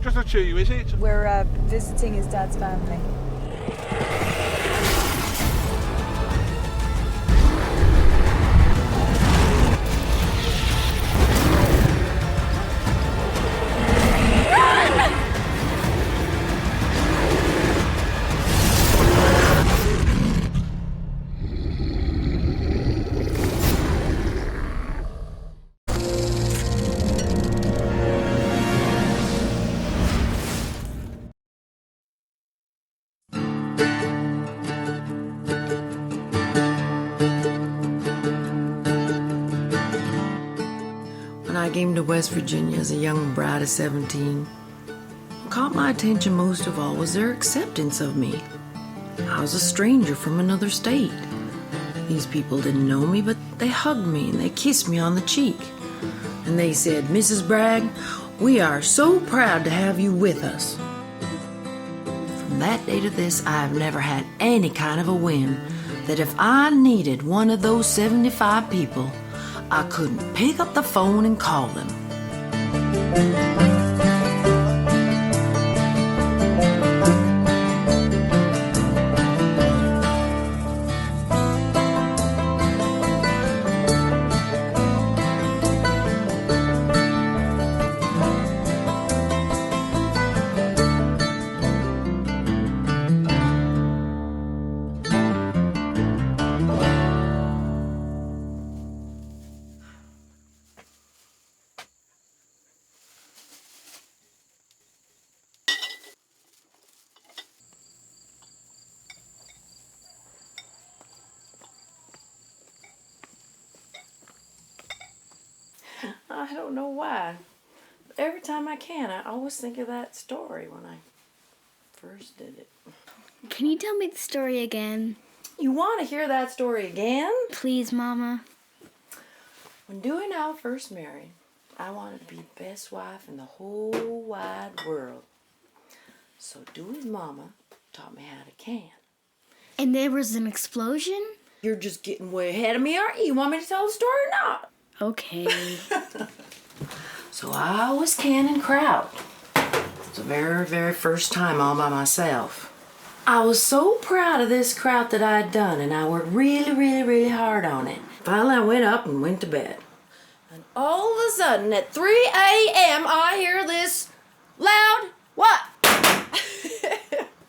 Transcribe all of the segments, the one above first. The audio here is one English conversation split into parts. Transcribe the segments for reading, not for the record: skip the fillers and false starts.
Just not you, is it? We're visiting his dad's family. When I came to West Virginia as a young bride of 17, what caught my attention most of all was their acceptance of me. I was a stranger from another state. These people didn't know me, but they hugged me and they kissed me on the cheek. And they said, "Mrs. Bragg, we are so proud to have you with us." From that day to this, I have never had any kind of a whim that if I needed one of those 75 people, I couldn't pick up the phone and call them. I don't know why. Every time I can, I always think of that story when I first did it. Can you tell me the story again? You want to hear that story again? Please, Mama. When Dewey and I first married, I wanted to be the best wife in the whole wide world. So Dewey's mama taught me how to can. And there was an explosion? You're just getting way ahead of me, aren't you? You want me to tell the story or not? Okay. So I was canning kraut. It's the very, very first time all by myself. I was so proud of this kraut that I had done, and I worked really, really, really hard on it. Finally, I went up and went to bed. And all of a sudden, at 3 a.m., I hear this loud, what?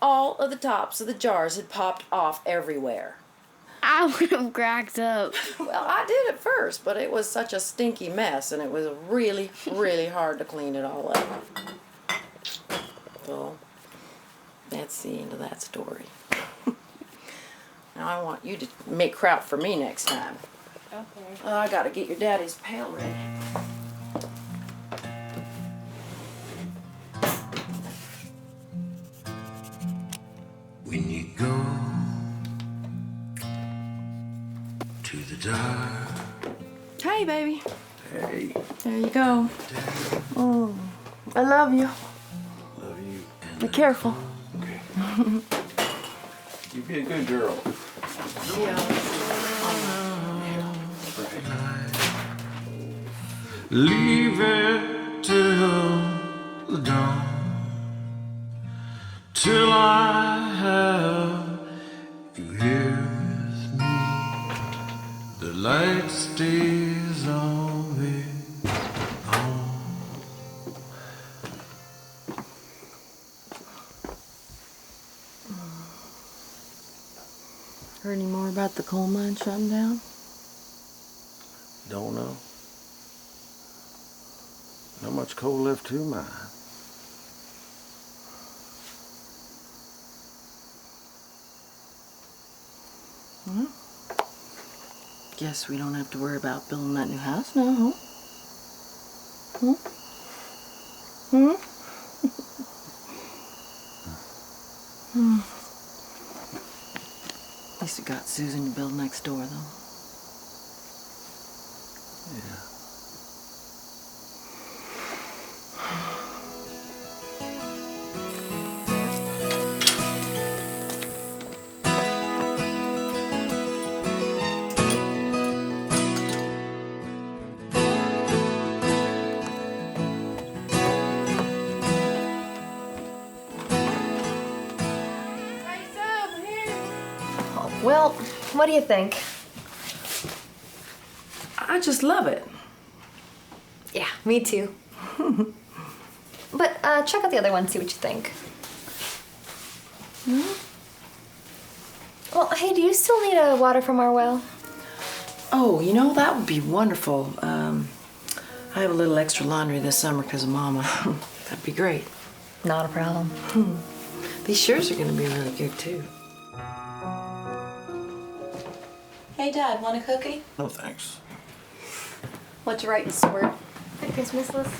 All of the tops of the jars had popped off everywhere. I would have cracked up. Well, I did at first, but it was such a stinky mess, and it was really, really hard to clean it all up. So, that's the end of that story. Now I want you to make kraut for me next time. Okay. Oh, I gotta get your daddy's pail ready. When you go to the dark. Hey, baby. Hey, There you go. Oh, I love you. love you. Be careful. Okay. You be a good girl. Leave it till the dawn, till I have you here with me. The light stays always on. Heard any more about the coal mine shutting down? Don't know. Not much coal left to mine. Guess we don't have to worry about building that new house now, huh? At least it got Susan to build next door, though. Yeah. Well, what do you think? I just love it. Yeah, me too. But check out the other one, see what you think. Well, hey, do you still need water from our well? Oh, that would be wonderful. I have a little extra laundry this summer because of Mama. That'd be great. Not a problem. These shirts are going to be really good, too. Hey, Dad, want a cookie? No thanks. What you writing, Stuart? The Christmas list.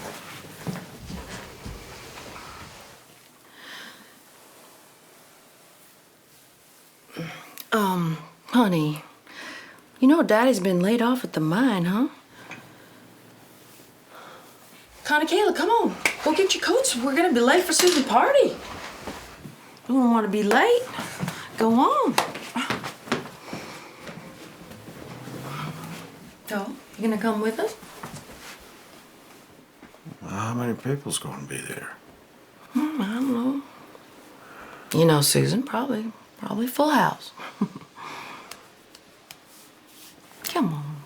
Honey, Daddy's been laid off at the mine, huh? Connie, Kayla, come on. Go get your coats. We're going to be late for Susan's party. You don't want to be late. Go on. Oh, you going to come with us? How many people's gonna be there? I don't know. Susan, probably full house. Come on.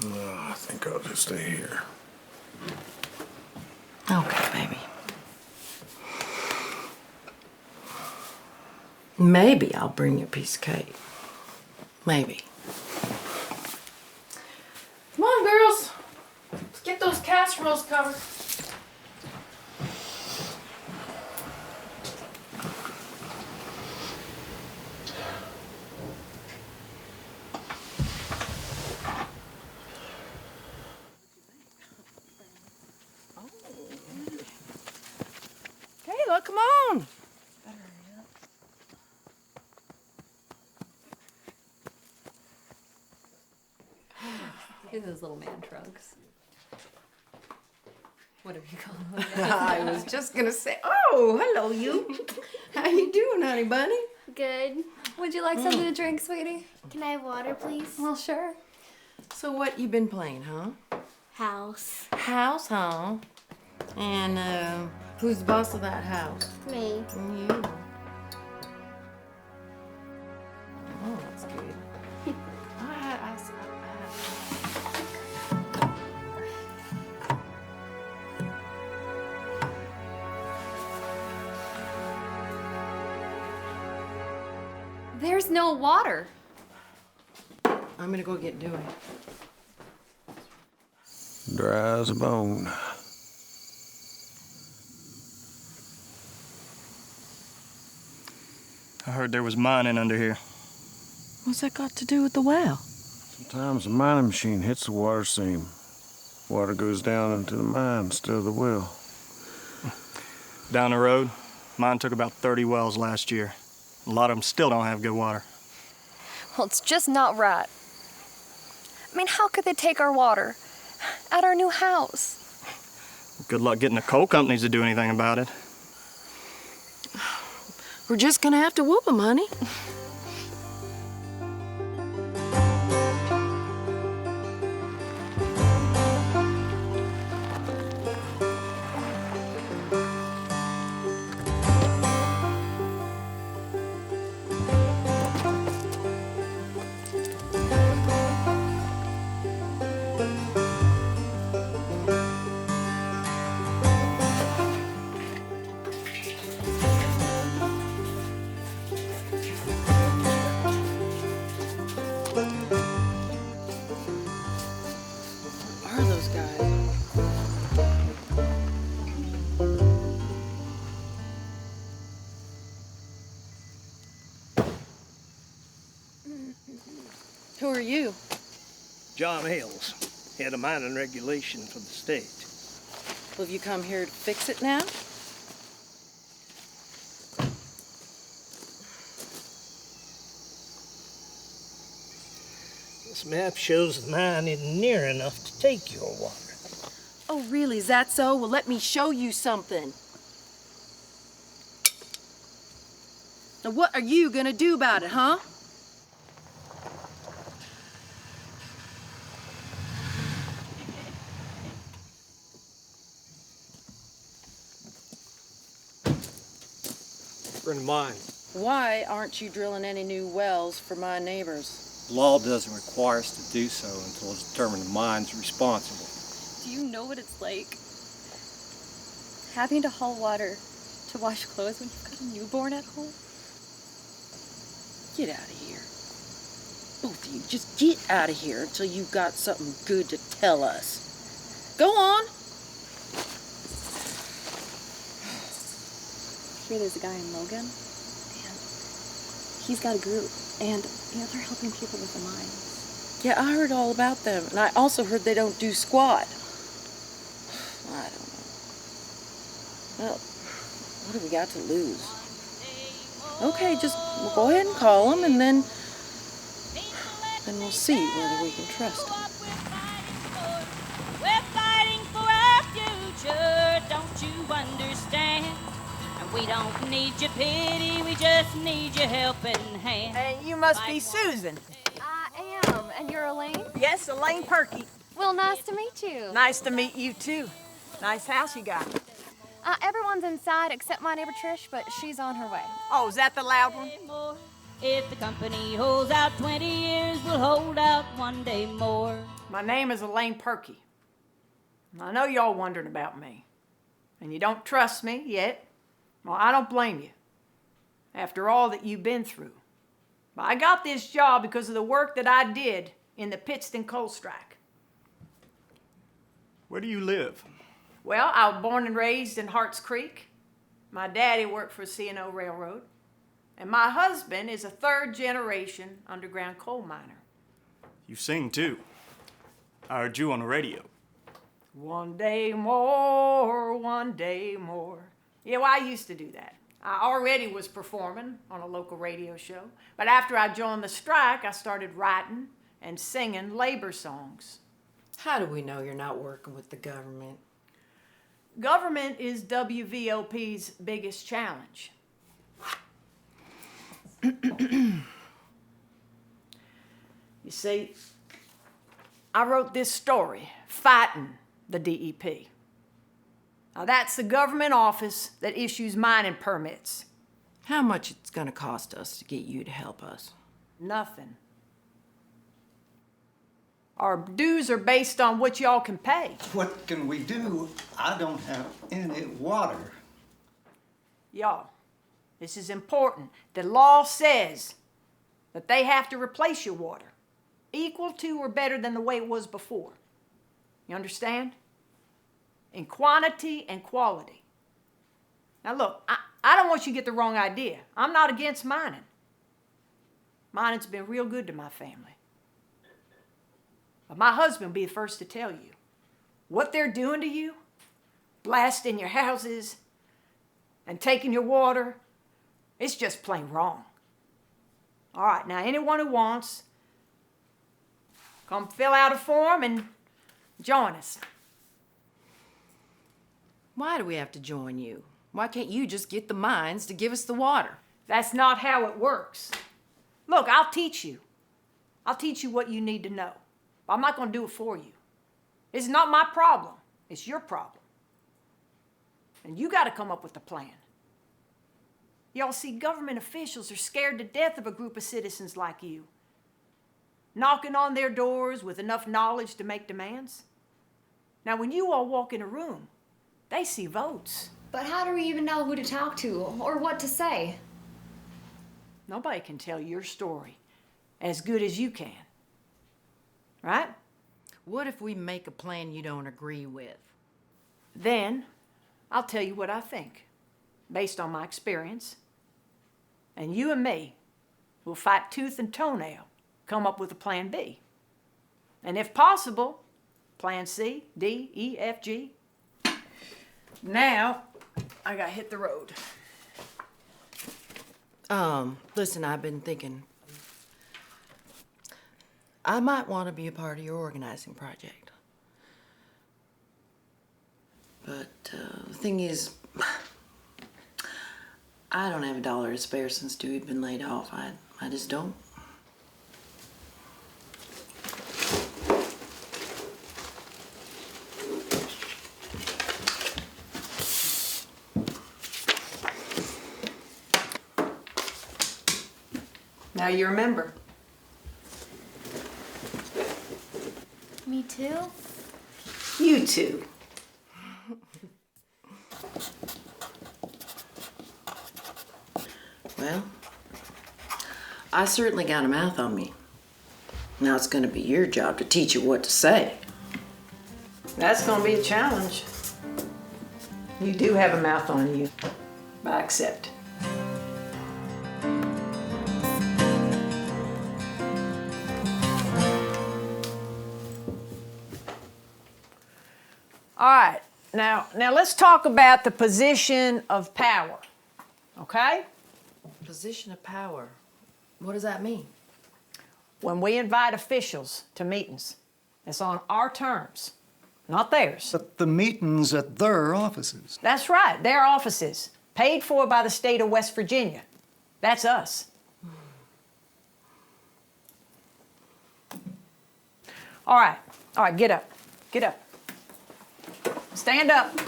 I think I'll just stay here. Okay, baby. Maybe I'll bring you a piece of cake. Maybe. Come on, girls. Let's get those casseroles covered. Kayla, come on. Look at those little man trunks. Whatever you call them. I was just gonna say, oh, hello, you. How you doing, honey bunny? Good. Would you like something to drink, sweetie? Can I have water, please? Well, sure. So what you been playing, huh? House. House, huh? And who's the boss of that house? Me. You. Oh, that's good. There's no water. I'm gonna go get Dewey. Dry as a bone. I heard there was mining under here. What's that got to do with the well? Sometimes a mining machine hits the water seam. Water goes down into the mine instead of the well. Down the road, mine took about 30 wells last year. A lot of them still don't have good water. Well, it's just not right. I mean, how could they take our water at our new house? Good luck getting the coal companies to do anything about it. We're just gonna have to whoop 'em, honey. Are those guys? Who are you? John Hills, head of mining regulation for the state. Well, have you come here to fix it now? This map shows the mine isn't near enough to take your water. Oh, really? Is that so? Well, let me show you something. Now, what are you gonna do about it, huh? Friend of mine, Why aren't you drilling any new wells for my neighbors? The law doesn't require us to do so until it's determined the mine's responsible. Do you know what it's like? Having to haul water to wash clothes when you've got a newborn at home? Get out of here. Both of you, just get out of here until you've got something good to tell us. Go on. Here there's a guy in Logan, and he's got a group, and they're helping people with the mines. Yeah, I heard all about them, and I also heard they don't do squat. I don't know. Well, what have we got to lose? Okay, just we'll go ahead and call them, and then we'll see whether we can trust them. We're fighting for our future, don't you understand? And we don't need your pity, we just need your helping hand. And you must be Susan. I am, and you're Elaine? Yes, Elaine Perky. Well, nice to meet you. Nice to meet you, too. Nice house you got. Everyone's inside except my neighbor Trish, but she's on her way. Oh, is that the loud one? If the company holds out 20 years, we'll hold out one day more. My name is Elaine Perky. I know y'all wondering about me. And you don't trust me yet. Well, I don't blame you. After all that you've been through. But I got this job because of the work that I did in the Pittston coal strike. Where do you live? Well, I was born and raised in Harts Creek. My daddy worked for C&O Railroad. And my husband is a third-generation underground coal miner. You sing too. I heard you on the radio. One day more, one day more. Yeah, well, I used to do that. I already was performing on a local radio show. But after I joined the strike, I started writing and singing labor songs. How do we know you're not working with the government? Government is WVOP's biggest challenge. You see, I wrote this story, Fighting the DEP. Now, that's the government office that issues mining permits. How much it's gonna cost us to get you to help us? Nothing. Our dues are based on what y'all can pay. What can we do? I don't have any water. Y'all, this is important. The law says that they have to replace your water, equal to or better than the way it was before. You understand? In quantity and quality. Now look, I don't want you to get the wrong idea. I'm not against mining. Mining's been real good to my family. But my husband will be the first to tell you, what they're doing to you, blasting your houses and taking your water, it's just plain wrong. All right, now anyone who wants, come fill out a form and join us. Why do we have to join you? Why can't you just get the mines to give us the water? That's not how it works. Look, I'll teach you. I'll teach you what you need to know. But I'm not going to do it for you. It's not my problem. It's your problem. And you got to come up with a plan. Y'all see, government officials are scared to death of a group of citizens like you, knocking on their doors with enough knowledge to make demands. Now, when you all walk in a room, they see votes. But how do we even know who to talk to or what to say? Nobody can tell your story as good as you can. Right? What if we make a plan you don't agree with? Then I'll tell you what I think, based on my experience. And you and me will fight tooth and toenail, come up with a plan B. And if possible, plan C, D, E, F, G. Now, I gotta hit the road. Listen, I've been thinking. I might want to be a part of your organizing project. But the thing is, I don't have a dollar to spare since Dewey's been laid off. I just don't. Now you remember. Me too? You too. Well, I certainly got a mouth on me. Now it's going to be your job to teach you what to say. That's gonna be a challenge. You do have a mouth on you, but I accept. All right, now let's talk about the position of power, okay? Position of power. What does that mean? When we invite officials to meetings, it's on our terms, not theirs. But the meeting's at their offices. That's right, their offices, paid for by the state of West Virginia. That's us. All right, get up, get up. Stand up.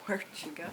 Where'd you go?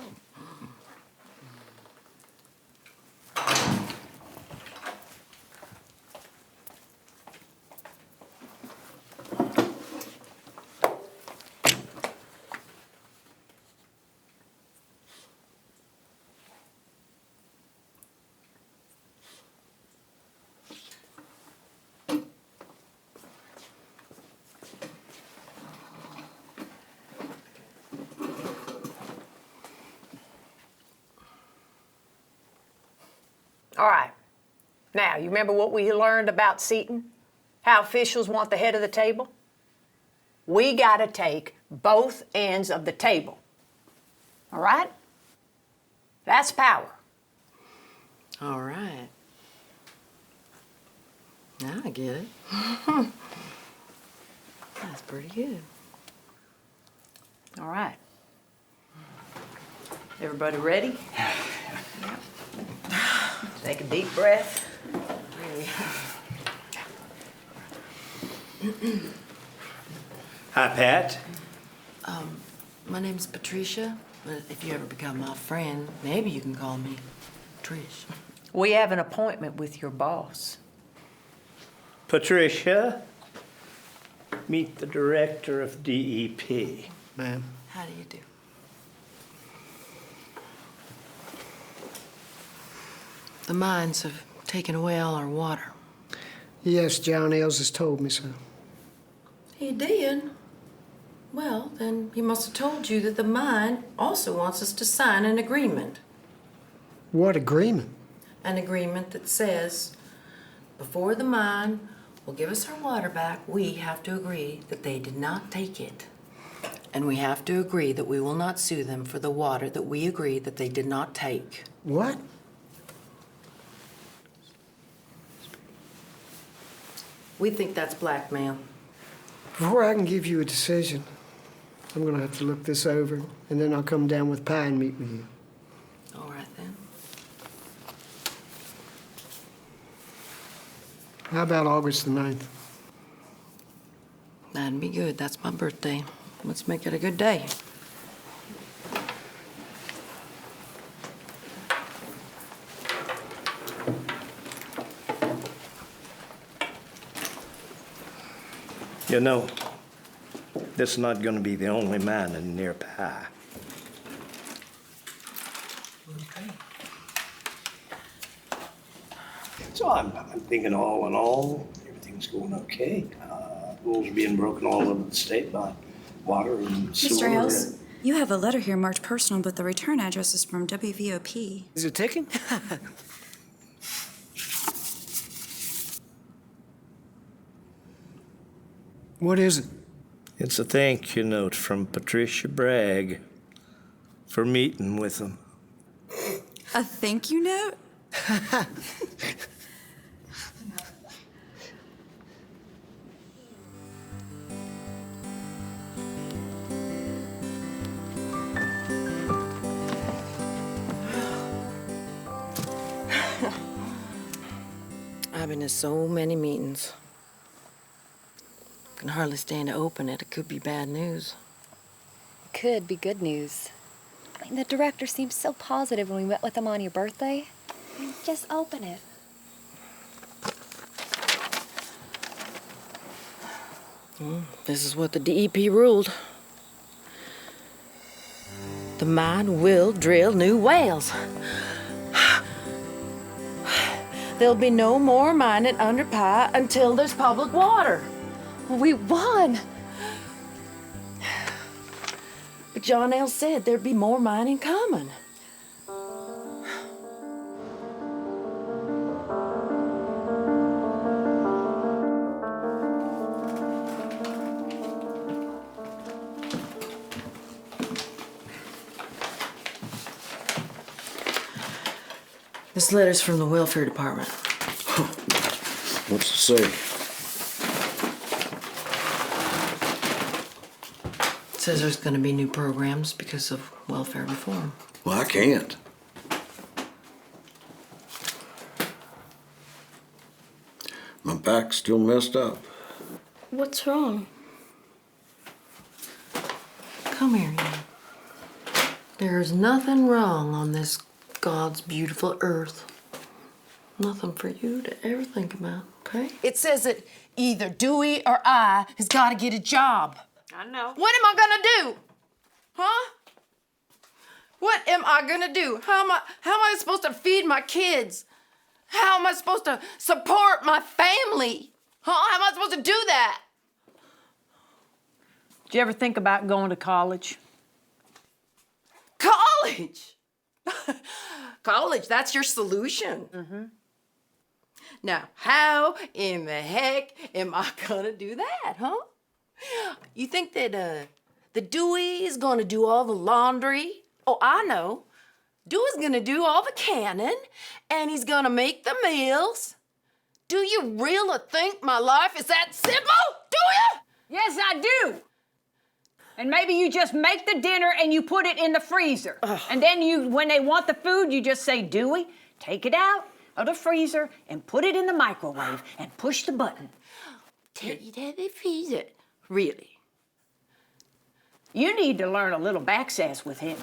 All right. Now, you remember what we learned about seating? How officials want the head of the table? We got to take both ends of the table. All right? That's power. All right. Now I get it. That's pretty good. All right. Everybody ready? Yep. Take a deep breath. Hi, Pat. My name's Patricia, but if you ever become my friend, maybe you can call me Trish. We have an appointment with your boss. Patricia, meet the director of DEP. Ma'am. How do you do? The mines have taken away all our water. Yes, John Ailes has told me so. He did? Well, then he must have told you that the mine also wants us to sign an agreement. What agreement? An agreement that says, before the mine will give us our water back, we have to agree that they did not take it. And we have to agree that we will not sue them for the water that we agreed that they did not take. What? We think that's blackmail. Before I can give you a decision, I'm gonna have to look this over, and then I'll come down with Pie and meet with you. All right, then. How about August the 9th? That'd be good. That's my birthday. Let's make it a good day. You know, this is not going to be the only mine in near Pie. Okay. So I'm thinking all in all, everything's going okay. Rules are being broken all over the state by water and sewer. Mr. Hales, you have a letter here marked personal, but the return address is from WVOP. Is it ticking? What is it? It's a thank you note from Patricia Bragg for meeting with them. A thank you note? I've been to so many meetings. can hardly stand to open it. It could be bad news. Could be good news. I mean, the director seemed so positive when we met with him on your birthday. I mean, just open it. Well, this is what the DEP ruled. The mine will drill new wells. There'll be no more mining under pie until there's public water. We won! But John L. said there'd be more mining coming. This letter's from the welfare department. What's it say? It says there's going to be new programs because of welfare reform. Well, I can't. My back's still messed up. What's wrong? Come here, you. There's nothing wrong on this God's beautiful earth. Nothing for you to ever think about, okay? It says that either Dewey or I has got to get a job. I know. What am I gonna do? Huh? What am I gonna do? How am I supposed to feed my kids? How am I supposed to support my family? Huh? How am I supposed to do that? Did you ever think about going to college? College? College, that's your solution? Mm-hmm. Now, how in the heck am I gonna do that, huh? You think that the Dewey is gonna do all the laundry? Oh, I know. Dewey's gonna do all the canning, and he's gonna make the meals. Do you really think my life is that simple? Do you? Yes, I do. And maybe you just make the dinner and you put it in the freezer. Ugh. And then you, when they want the food, you just say, Dewey, take it out of the freezer and put it in the microwave and push the button. Take it out of the freezer. Really? You need to learn a little backsass with him.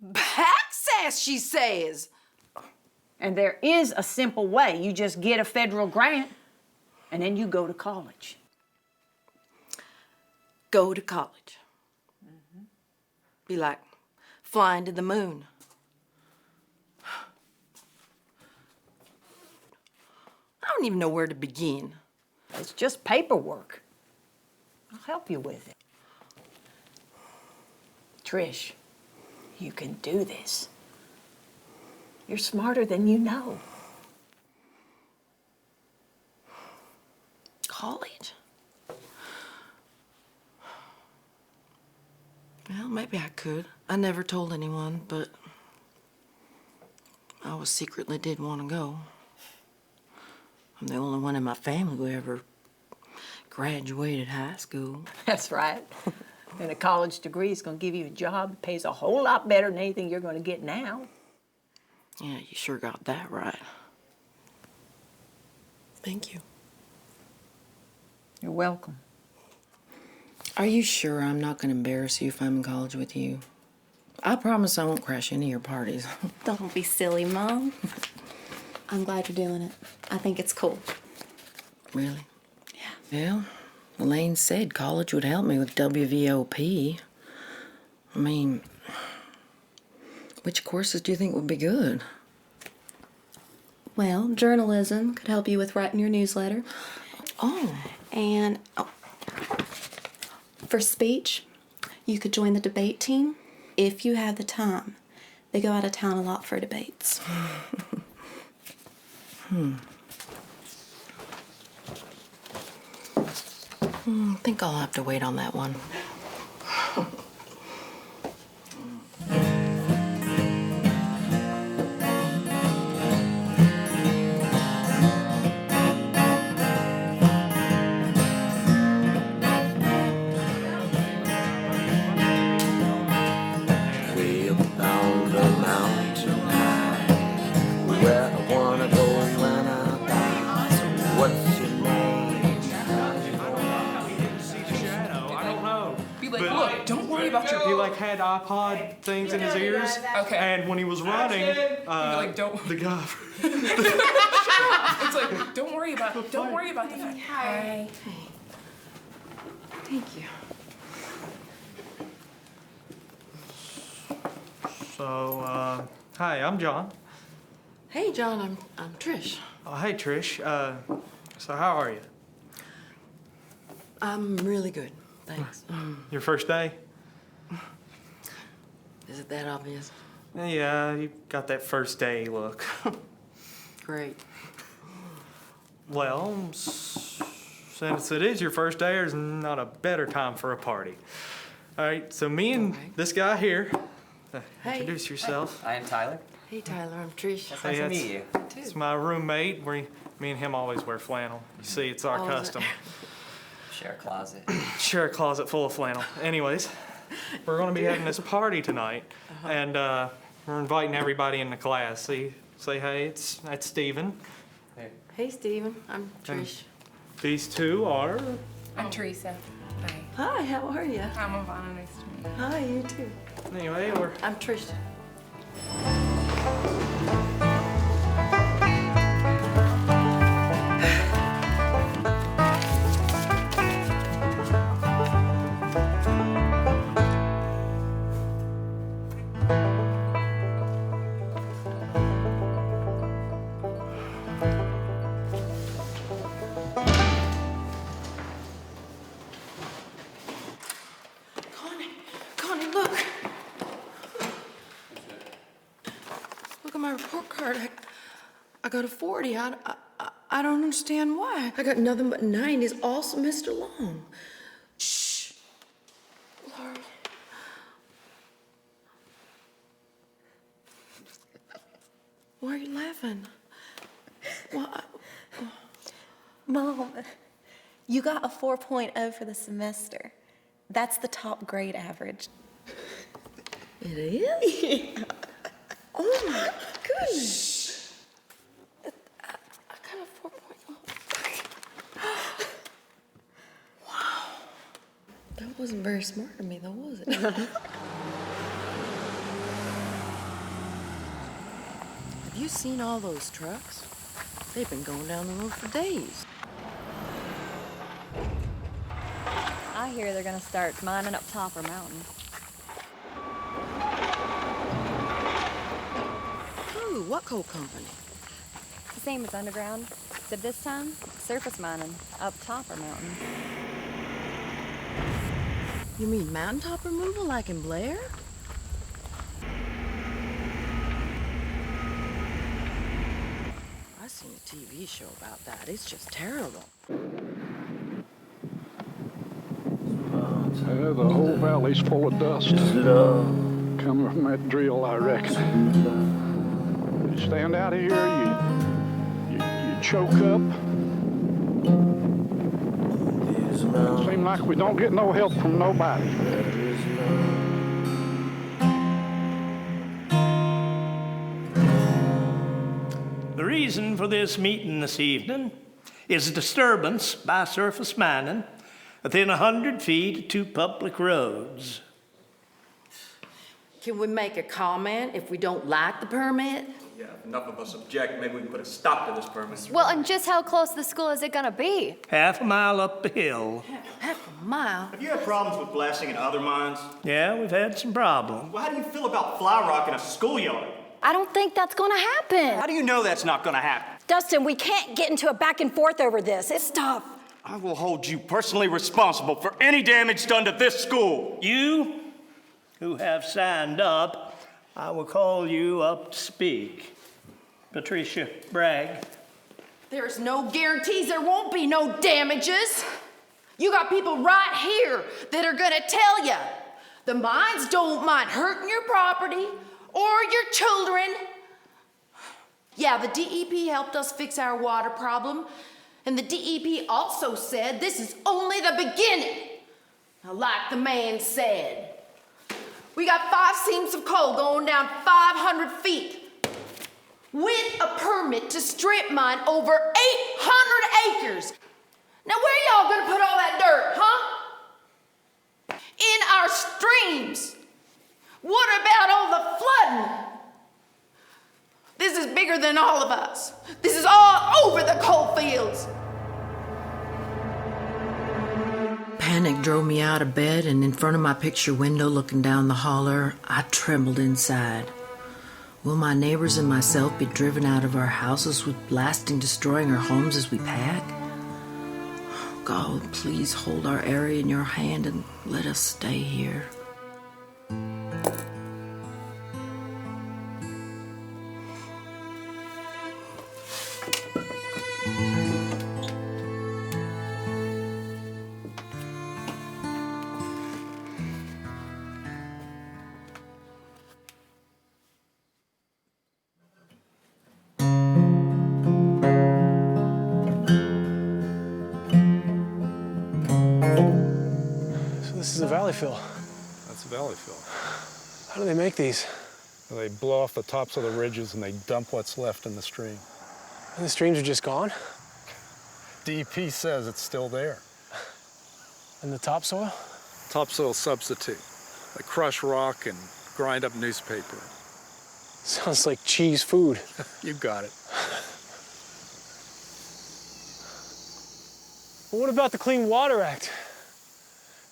Backsass, she says. And there is a simple way. You just get a federal grant and then you go to college. Go to college. Mm-hmm. Be like flying to the moon. I don't even know where to begin. It's just paperwork. I'll help you with it. Trish, you can do this. You're smarter than you know. College? Well, maybe I could. I never told anyone, but I always secretly did want to go. I'm the only one in my family who ever graduated high school. That's right. And a college degree is going to give you a job that pays a whole lot better than anything you're going to get now. Yeah, you sure got that right. Thank you. You're welcome. Are you sure I'm not going to embarrass you if I'm in college with you? I promise I won't crash any of your parties. Don't be silly, Mom. I'm glad you're doing it. I think it's cool. Really? Yeah. Well, Elaine said college would help me with WVOP. I mean, which courses do you think would be good? Well, journalism could help you with writing your newsletter. Oh. And for speech, you could join the debate team if you have the time. They go out of town a lot for debates. I think I'll have to wait on that one. Way up on the mountain high, where I wanna go when I die. So what's your name? had iPod things in his ears. Okay. And when he was running, like, don't. the guy. It's like, don't worry about the fact. Hi. Thank you. So, hi, I'm John. Hey, John, I'm Trish. Oh, hey, Trish. So how are you? I'm really good, thanks. Your first day? Is it that obvious? Yeah, you got that first day look. Great. Well, since it is your first day, there's not a better time for a party. All right, so me and this guy here, Hey. introduce yourself. I am Tyler. Hey, Tyler, I'm Trish. Nice to meet you. It's my roommate. Me and him always wear flannel. You see, it's our Oh, is it? custom. Share a closet. Share a closet full of flannel. Anyways, we're going to be having this party tonight, and we're inviting everybody in the class. Say hey, that's Steven. Hey, Steven, I'm Trish. These two are... I'm Teresa. Hi. Hi, how are you? I'm Ivana. Nice to meet you. Hi, you too. Anyway, I'm Trish. Connie, look. Look at my report card. I got a 40. I don't understand why. I got nothing but 90s all semester long. Shh. Lord. Why are you laughing? Why? Mom, you got a 4.0 for the semester. That's the top grade average. It is? Yeah. Oh my goodness. I got a 4.0. Wow. That wasn't very smart of me though, was it? Have you seen all those trucks? They've been going down the road for days. I hear they're gonna start mining up Topper Mountain. Who? What coal company? It's the same as underground, except this time, surface mining up Topper Mountain. You mean mountaintop removal like in Blair? I seen a TV show about that. It's just terrible. The whole valley's full of dust. Coming from that drill, I reckon. You stand out here, you choke up. Seems like we don't get no help from nobody. The reason for this meeting this evening is a disturbance by surface mining within 100 feet of two public roads. Can we make a comment if we don't like the permit? Yeah, if enough of us object, maybe we can put a stop to this permit. Well, and just how close to the school is it gonna be? Half a mile up the hill. Half a mile? Have you had problems with blasting in other mines? Yeah, we've had some problems. Well, how do you feel about fly rock in a schoolyard? I don't think that's gonna happen. How do you know that's not gonna happen? Dustin, we can't get into a back and forth over this. It's tough. I will hold you personally responsible for any damage done to this school. You who have signed up, I will call you up to speak. Patricia Bragg. There's no guarantees there won't be no damages. You got people right here that are gonna tell you the mines don't mind hurting your property or your children. Yeah, the DEP helped us fix our water problem, and the DEP also said this is only the beginning. Now, like the man said, we got 5 seams of coal going down 500 feet with a permit to strip mine over 800 acres. Now, where y'all gonna put all that dirt, huh? In our streams. What about all the flooding? This is bigger than all of us. This is all over the coal fields. Panic drove me out of bed, and in front of my picture window looking down the holler, I trembled inside. Will my neighbors and myself be driven out of our houses with blasting, destroying our homes as we pack? God, please hold our area in your hand and let us stay here. This is a valley fill. That's a valley fill. How do they make these? They blow off the tops of the ridges and they dump what's left in the stream. And the streams are just gone? DEP says it's still there. And the topsoil? Topsoil substitute. They crush rock and grind up newspaper. Sounds like cheese food. You got it. Well, what about the Clean Water Act?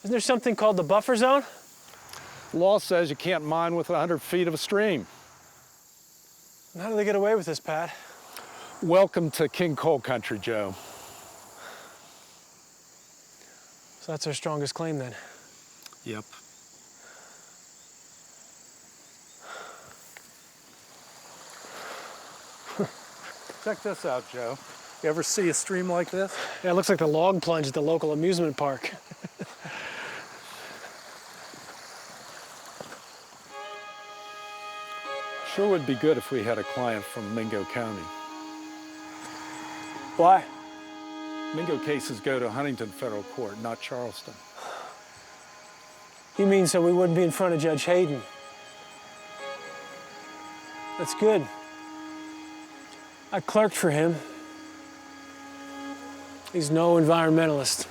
Isn't there something called the buffer zone? Law says you can't mine within 100 feet of a stream. And how do they get away with this, Pat? Welcome to King Coal Country, Joe. So that's our strongest claim, then? Yep. Check this out, Joe. You ever see a stream like this? Yeah, it looks like the log plunge at the local amusement park. Sure would be good if we had a client from Mingo County. Why? Mingo cases go to Huntington Federal Court, not Charleston. You mean so we wouldn't be in front of Judge Hayden? That's good. I clerked for him. He's no environmentalist.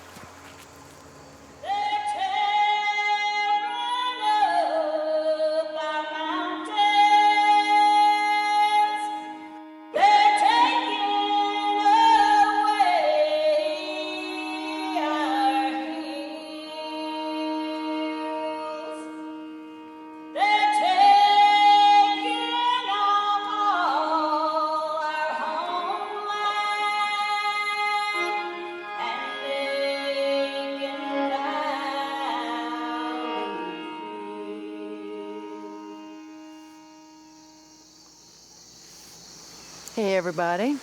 Hey, everybody.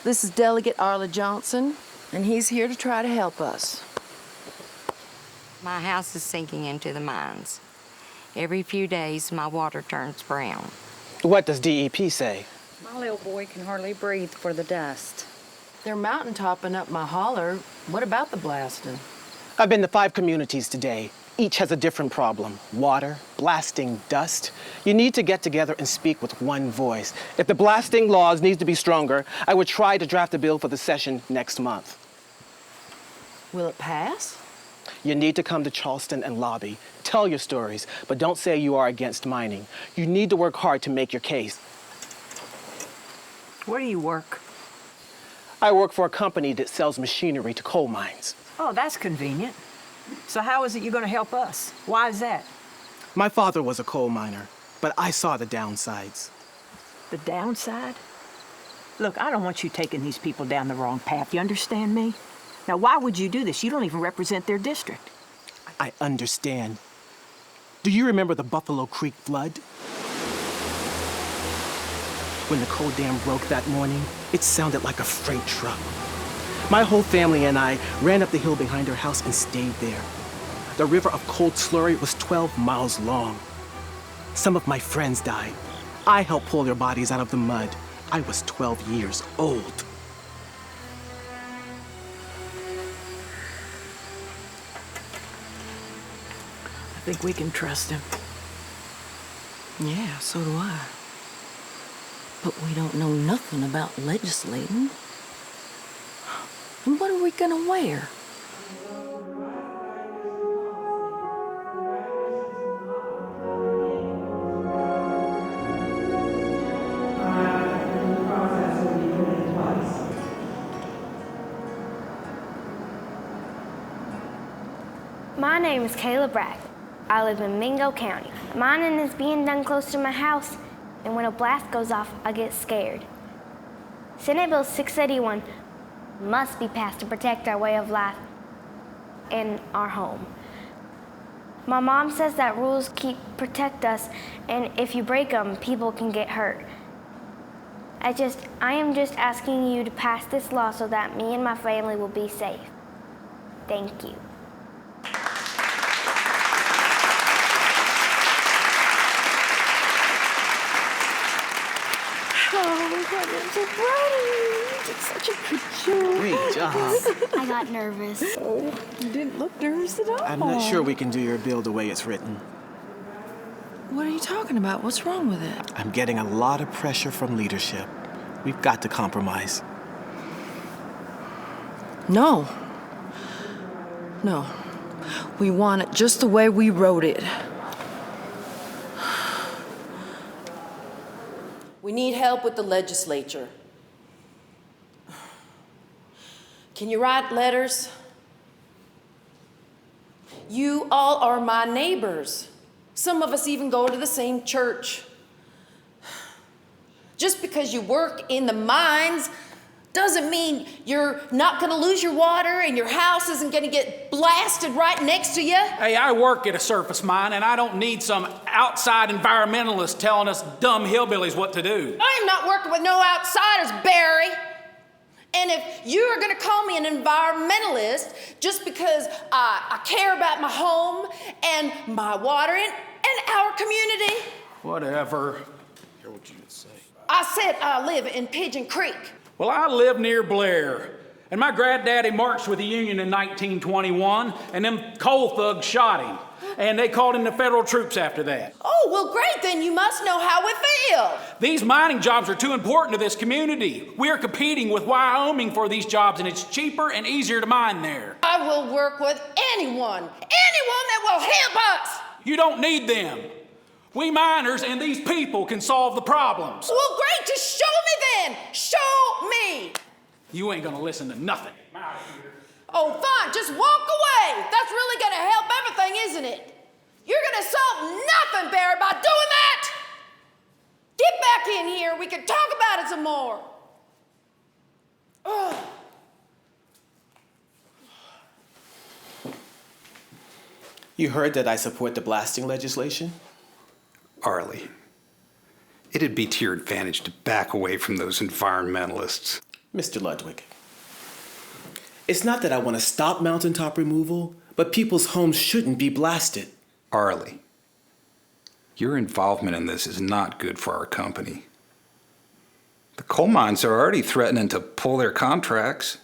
This is Delegate Arla Johnson, and he's here to try to help us. My house is sinking into the mines. Every few days, my water turns brown. What does DEP say? My little boy can hardly breathe for the dust. They're mountaintopping up my holler. What about the blasting? I've been to 5 communities today. Each has a different problem. Water, blasting, dust. You need to get together and speak with one voice. If the blasting laws need to be stronger, I would try to draft a bill for the session next month. Will it pass? You need to come to Charleston and lobby. Tell your stories, but don't say you are against mining. You need to work hard to make your case. Where do you work? I work for a company that sells machinery to coal mines. Oh, that's convenient. So how is it you're going to help us? Why is that? My father was a coal miner, but I saw the downsides. The downside? Look, I don't want you taking these people down the wrong path. You understand me? Now, why would you do this? You don't even represent their district. I understand. Do you remember the Buffalo Creek flood? When the coal dam broke that morning, it sounded like a freight truck. My whole family and I ran up the hill behind our house and stayed there. The river of cold slurry was 12 miles long. Some of my friends died. I helped pull their bodies out of the mud. I was 12 years old. I think we can trust him. Yeah, so do I. But we don't know nothing about legislating. And what are we gonna wear? My name is Trish Bragg. I live in Mingo County. Mining is being done close to my house, and when a blast goes off, I get scared. Senate Bill 681 must be passed to protect our way of life and our home. My mom says that rules protect us, and if you break them, people can get hurt. I am just asking you to pass this law so that me and my family will be safe. Thank you. Oh, I'm so proud of you. You did such a good job. Great job. I got nervous. Oh, you didn't look nervous at all. I'm not sure we can do your bill the way it's written. What are you talking about? What's wrong with it? I'm getting a lot of pressure from leadership. We've got to compromise. No. We want it just the way we wrote it. We need help with the legislature. Can you write letters? You all are my neighbors. Some of us even go to the same church. Just because you work in the mines doesn't mean you're not gonna lose your water and your house isn't gonna get blasted right next to you. Hey, I work at a surface mine and I don't need some outside environmentalist telling us dumb hillbillies what to do. I am not working with no outsiders, Barry. And if you are gonna call me an environmentalist just because I care about my home and my water and our community. Whatever. Hear what you say. I said I live in Pigeon Creek. Well, I live near Blair, and my granddaddy marched with the Union in 1921, and them coal thugs shot him, and they called in the federal troops after that. Oh, well, great, then you must know how we feel. These mining jobs are too important to this community. We are competing with Wyoming for these jobs, and it's cheaper and easier to mine there. I will work with anyone that will help us. You don't need them. We miners and these people can solve the problems. Well, great, just show me then. Show me. You ain't gonna listen to nothing. Oh, fine, just walk away. That's really gonna help everything, isn't it? You're gonna solve nothing, Barry, by doing that. Get back in here. We can talk about it some more. Ugh. You heard that I support the blasting legislation? Arlie, it'd be to your advantage to back away from those environmentalists. Mr. Ludwig, it's not that I want to stop mountaintop removal, but people's homes shouldn't be blasted. Arlie, your involvement in this is not good for our company. The coal mines are already threatening to pull their contracts.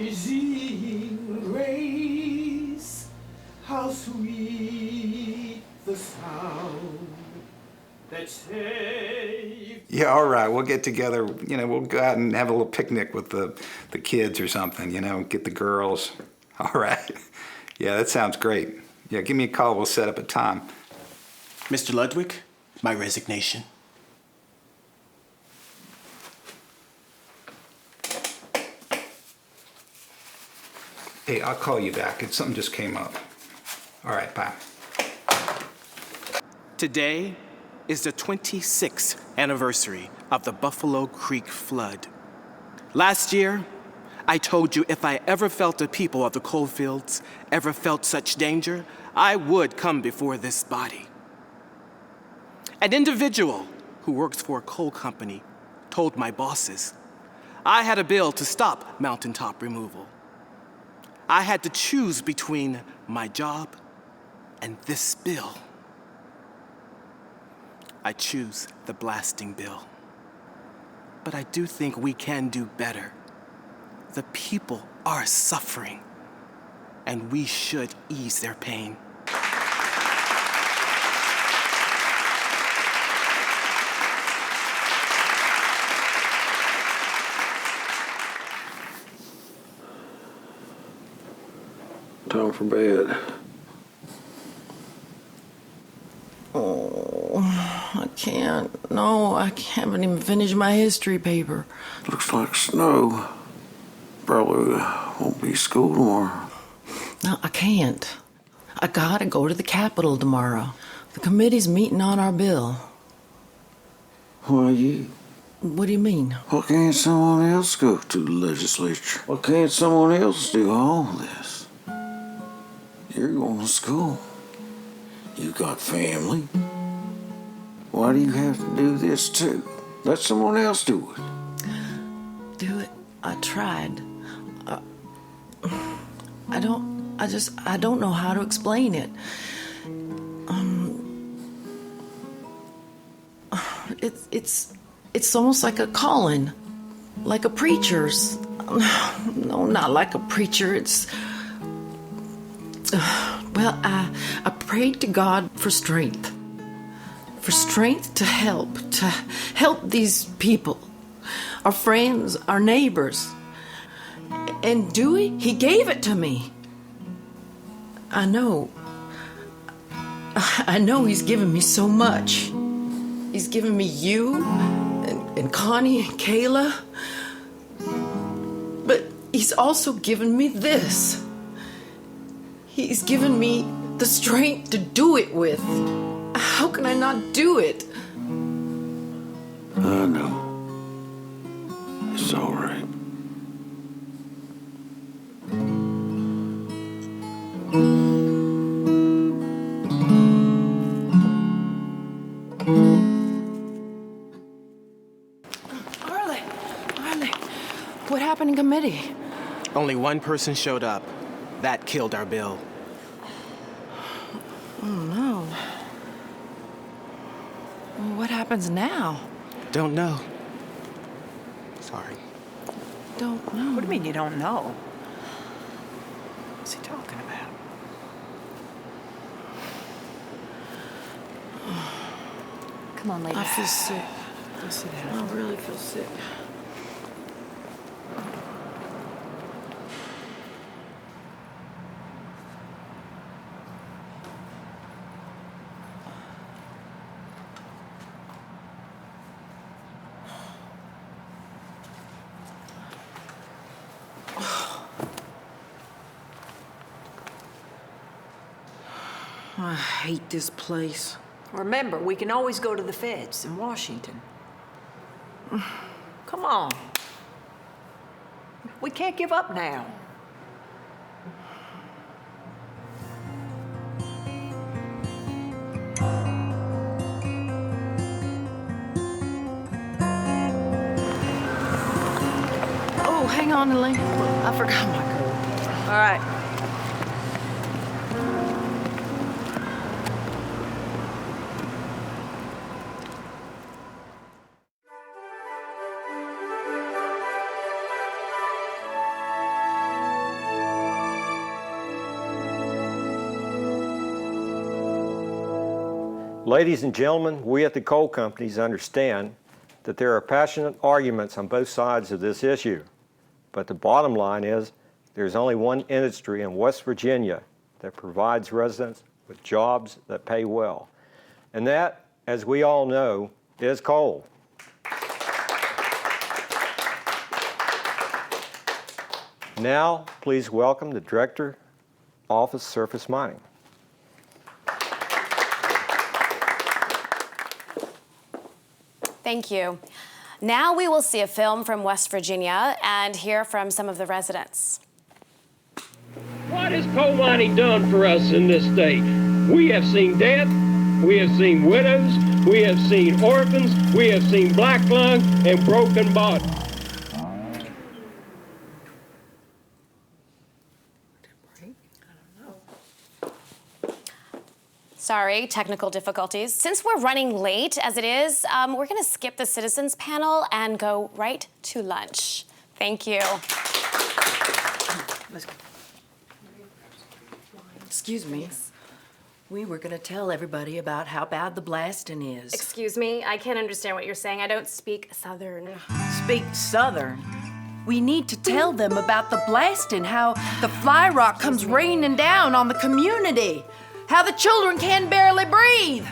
Amazing grace, how sweet the sound that saved. Yeah, all right, we'll get together, we'll go out and have a little picnic with the kids or something, get the girls. All right. Yeah, that sounds great. Yeah, give me a call, we'll set up a time. Mr. Ludwig, my resignation. Hey, I'll call you back. Something just came up. All right, bye. Today is the 26th anniversary of the Buffalo Creek flood. Last year, I told you if I ever felt the people of the coal fields ever felt such danger, I would come before this body. An individual who works for a coal company told my bosses I had a bill to stop mountaintop removal. I had to choose between my job and this bill. I choose the blasting bill. But I do think we can do better. The people are suffering. and we should ease their pain. Time for bed. Oh, I can't. No, I haven't even finished my history paper. Looks like snow. Probably won't be school tomorrow. No, I can't. I gotta go to the Capitol tomorrow. The committee's meeting on our bill. Why you? What do you mean? Why can't someone else go to the legislature? Why can't someone else do all this? You're going to school. You got family. Why do you have to do this too? Let someone else do it. Do it? I tried. I don't know how to explain it. It's almost like a calling, like a preacher's. No, not like a preacher. It's, well, I prayed to God for strength to help these people, our friends, our neighbors. And Dewey, he gave it to me. I know he's given me so much. He's given me you and Connie and Kayla. But he's also given me this. He's given me the strength to do it with. How can I not do it? I know. It's all right. Arlie, what happened in committee? Only one person showed up. That killed our bill. Oh, no. Well, what happens now? Don't know. Sorry. Don't know. What do you mean you don't know? What's he talking about? Come on, lady. I feel sick. Go sit down. I really feel sick. I hate this place. Remember, we can always go to the feds in Washington. Come on. We can't give up now. Oh, hang on, Elaine. I forgot my coat. All right. Ladies and gentlemen, we at the coal companies understand that there are passionate arguments on both sides of this issue. But the bottom line is there's only one industry in West Virginia that provides residents with jobs that pay well. And that, as we all know, is coal. Now, please welcome the Director, Office Surface Mining. Thank you. Now we will see a film from West Virginia and hear from some of the residents. What has coal mining done for us in this state? We have seen death, we have seen widows, we have seen orphans, we have seen black lung and broken bodies. Sorry, technical difficulties. Since we're running late as it is, we're going to skip the citizens panel and go right to lunch. Thank you. Let's go. Excuse me. We were gonna tell everybody about how bad the blasting is. Excuse me, I can't understand what you're saying. I don't speak Southern. Speak Southern. We need to tell them about the blasting, how the fly rock comes raining down on the community, how the children can barely breathe.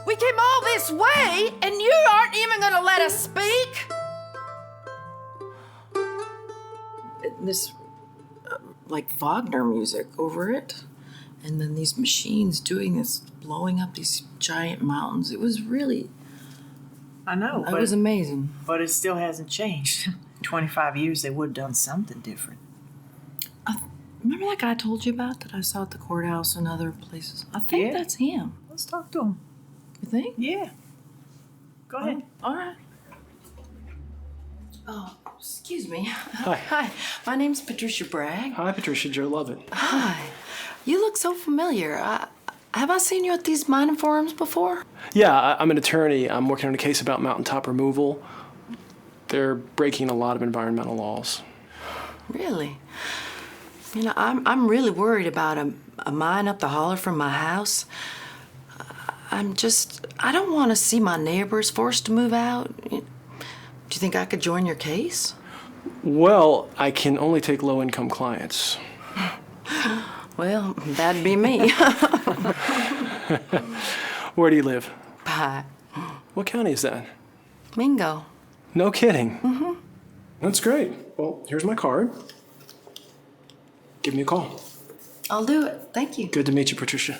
We came all this way, and you aren't even gonna let us speak? This, like Wagner music over it. And then these machines doing this, blowing up these giant mountains. It was really, I know. it was amazing. But it still hasn't changed. In 25 years, they would have done something different. Remember that guy I told you about that I saw at the courthouse and other places? I think that's him. Let's talk to him. You think? Yeah. Go ahead. All right. Oh, excuse me. Hi. Hi. My name's Patricia Bragg. Hi, Patricia. Joe Lovett. Hi. You look so familiar. Have I seen you at these mining forums before? Yeah, I'm an attorney. I'm working on a case about mountaintop removal. They're breaking a lot of environmental laws. Really? You know, I'm really worried about a mine up the holler from my house. I don't want to see my neighbors forced to move out. Do you think I could join your case? Well, I can only take low-income clients. Well, that'd be me. Where do you live? Pie. What county is that? Mingo. No kidding. Mm-hmm. That's great. Well, here's my card. Give me a call. I'll do it. Thank you. Good to meet you, Patricia.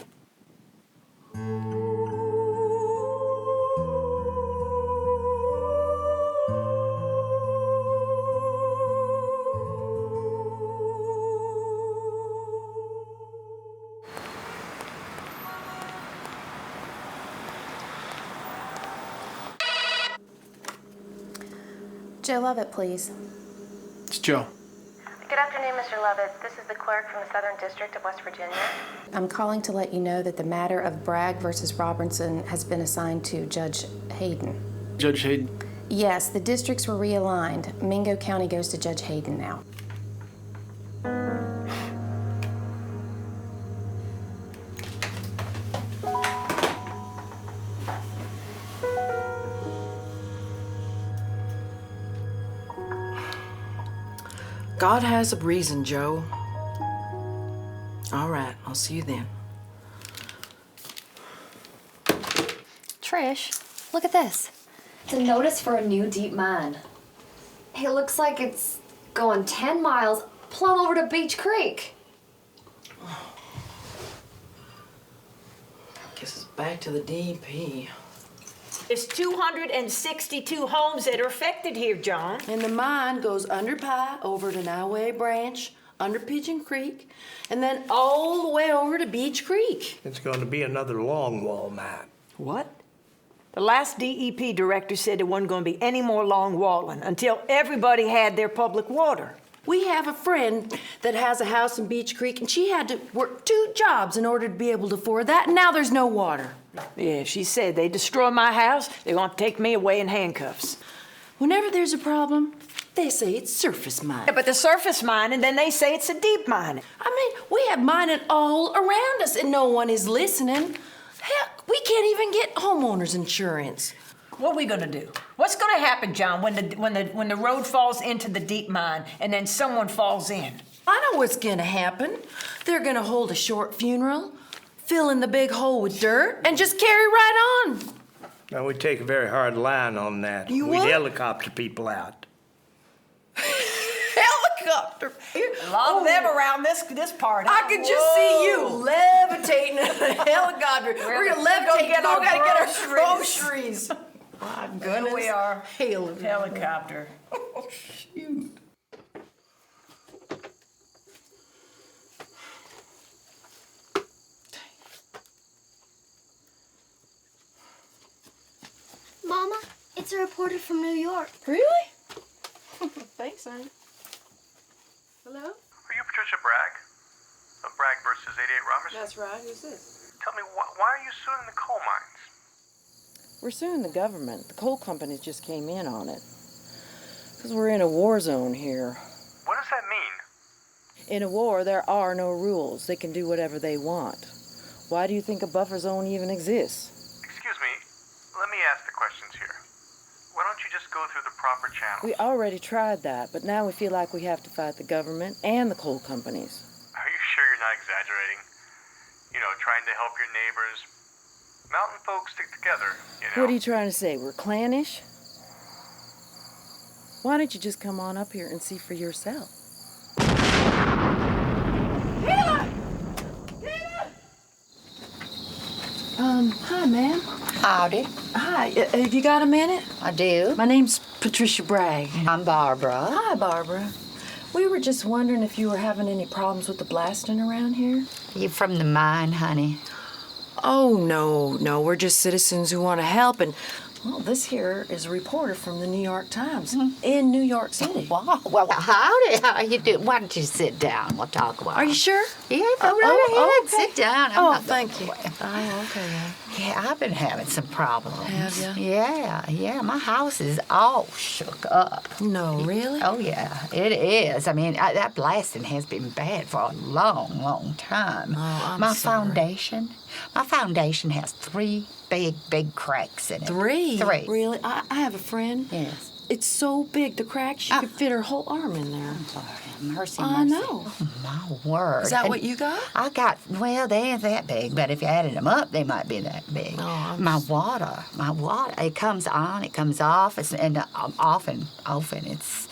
Joe Lovett, please. It's Joe. Good afternoon, Mr. Lovett. This is the clerk from the Southern District of West Virginia. I'm calling to let you know that the matter of Bragg versus Robertson has been assigned to Judge Hayden. Judge Hayden. Yes, the districts were realigned. Mingo County goes to Judge Hayden now. God has a reason, Joe. All right, I'll see you then. Trish, look at this. It's a notice for a new deep mine. It looks like it's going 10 miles plumb over to Beach Creek. Guess it's back to the DEP. There's 262 homes that are affected here, John. And the mine goes under Pie, over to Niway Branch, under Pigeon Creek, and then all the way over to Beach Creek. It's going to be another longwall mine. What? The last DEP director said there wasn't going to be any more long walling until everybody had their public water. We have a friend that has a house in Beach Creek, and she had to work 2 jobs in order to be able to afford that, and now there's no water. Yeah, she said they destroy my house, they're going to take me away in handcuffs. Whenever there's a problem, they say it's surface mining. Yeah, but the surface mining, then they say it's a deep mining. I mean, we have mining all around us, and no one is listening. Heck, we can't even get homeowners insurance. What are we gonna do? What's gonna happen, John, when the road falls into the deep mine and then someone falls in? I know what's gonna happen. They're gonna hold a short funeral, fill in the big hole with dirt, and just carry right on. Now, we take a very hard line on that. You We'd would? helicopter people out. Helicopter. A lot of them around this part. I could just see you levitating in a helicopter. We're gonna levitate. Get Go our gotta get our groceries. groceries. My Here goodness. we are. Helicopter. Helicopter. Oh, shoot. Mama, it's a reporter from New York. Really? Thanks, honey. Hello? Are you Patricia Bragg? Of Bragg versus 88 Robertson? That's right. Who's this? Tell me, why are you suing the coal mines? We're suing the government. The coal companies just came in on it. Because we're in a war zone here. What does that mean? In a war, there are no rules. They can do whatever they want. Why do you think a buffer zone even exists? Excuse me, let me ask the questions here. Why don't you just go through the proper channels? We already tried that, but now we feel like we have to fight the government and the coal companies. Are you sure you're not exaggerating? You know, trying to help your neighbors. Mountain folks stick together, you know. What are you trying to say? We're clannish? Why don't you just come on up here and see for yourself? Hi, ma'am. Howdy. Hi, have you got a minute? I do. My name's Patricia Bragg. I'm Barbara. Hi, Barbara. We were just wondering if you were having any problems with the blasting around here. You from the mine, honey? Oh, no. We're just citizens who want to help. And, well, this here is a reporter from the New York Times in New York City. Wow. Well, howdy. How you doing? Why don't you sit down? We'll talk a while. Are you sure? Yeah, go right ahead. Okay. Sit down. Thank you. Oh, okay. Yeah, I've been having some problems. Have you? Yeah. My house is all shook up. No, really? Oh, yeah, it is. I mean, that blasting has been bad for a long, long time. Oh, I'm my sorry. foundation has 3 big cracks in it. 3? 3. Really? I have a friend. Yes. It's so big, the crack, she could fit her whole arm in there. Mercy. I know. Oh, my word. Is that And what you got? I got, well, they ain't that big, but if you added them up, they might be that big. Oh, my water, it comes on, it comes off, and often it's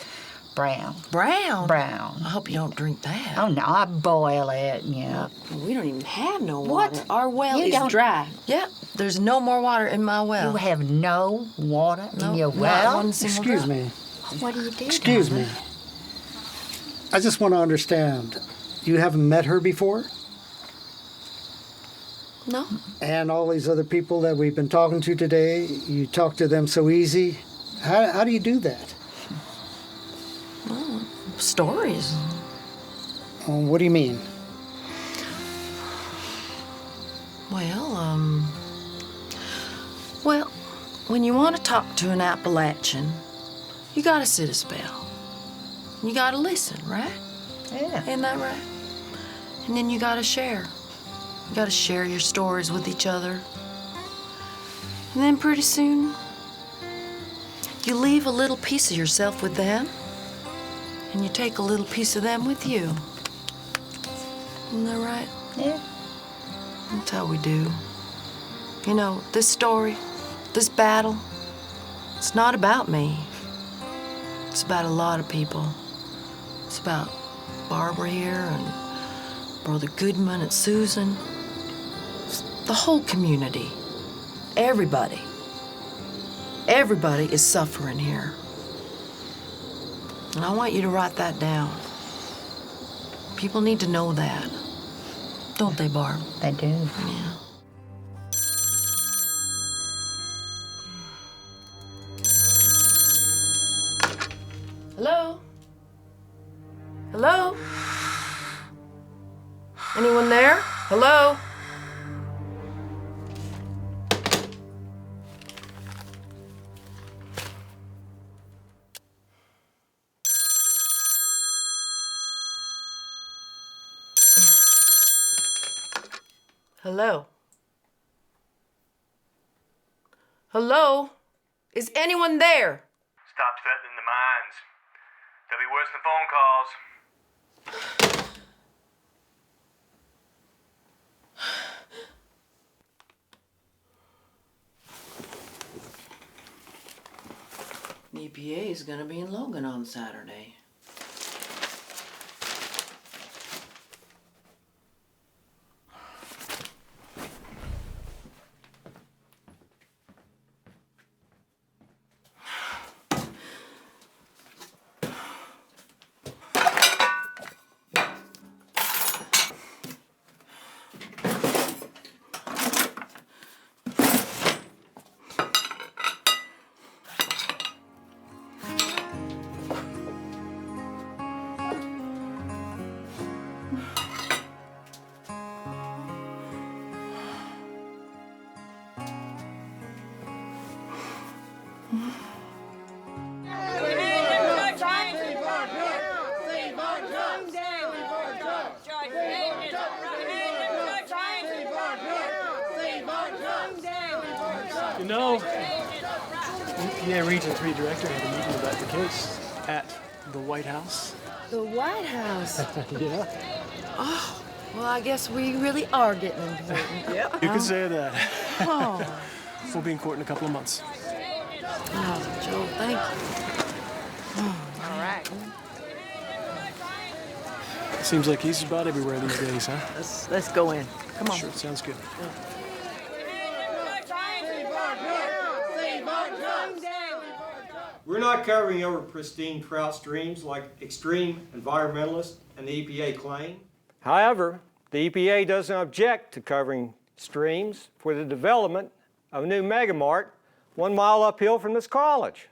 brown. Brown? I hope you don't drink that. Oh, no, I boil it, yeah. We don't even have no What? water. Our well You is don't- dry. Yep, there's no more water in my well. You have no water in your not well? one single Excuse drop. me. What do you do? Excuse me. I just want to understand. You haven't met her before? No. And all these other people that we've been talking to today, you talk to them so easy. How do you do that? Well, stories. What do you mean? Well, when you want to talk to an Appalachian, you gotta sit a spell. You gotta listen, right? Yeah. Isn't that right? And then you gotta share. You gotta share your stories with each other. And then pretty soon, you leave a little piece of yourself with them, and you take a little piece of them with you. Isn't that right? Yeah. That's how we do. You know, this story, this battle, it's not about me. It's about a lot of people. It's about Barbara here and Brother Goodman and Susan. It's the whole community. Everybody. Everybody is suffering here. And I want you to write that down. People need to know that. Don't they, Barb? They do. Yeah. Hello? Hello? Anyone there? Hello? Hello? Hello? Is anyone there? Stop threatening the mines. They'll be worse than phone calls. The EPA is gonna be in Logan on Saturday. You know, EPA Region 3 director had a meeting about the case at the White House. The White House. Yeah. Oh, well, I guess we really are getting important. Yeah. You could say that. Oh. We'll be in court in a couple of months. Oh, Joe, thank you. All right. Seems like he's about everywhere these days, huh? Let's go in. Come on. Sure, sounds good. We're not covering over pristine trout streams like extreme environmentalists and the EPA claim. However, the EPA doesn't object to covering streams for the development of a new megamart 1 mile uphill from this college.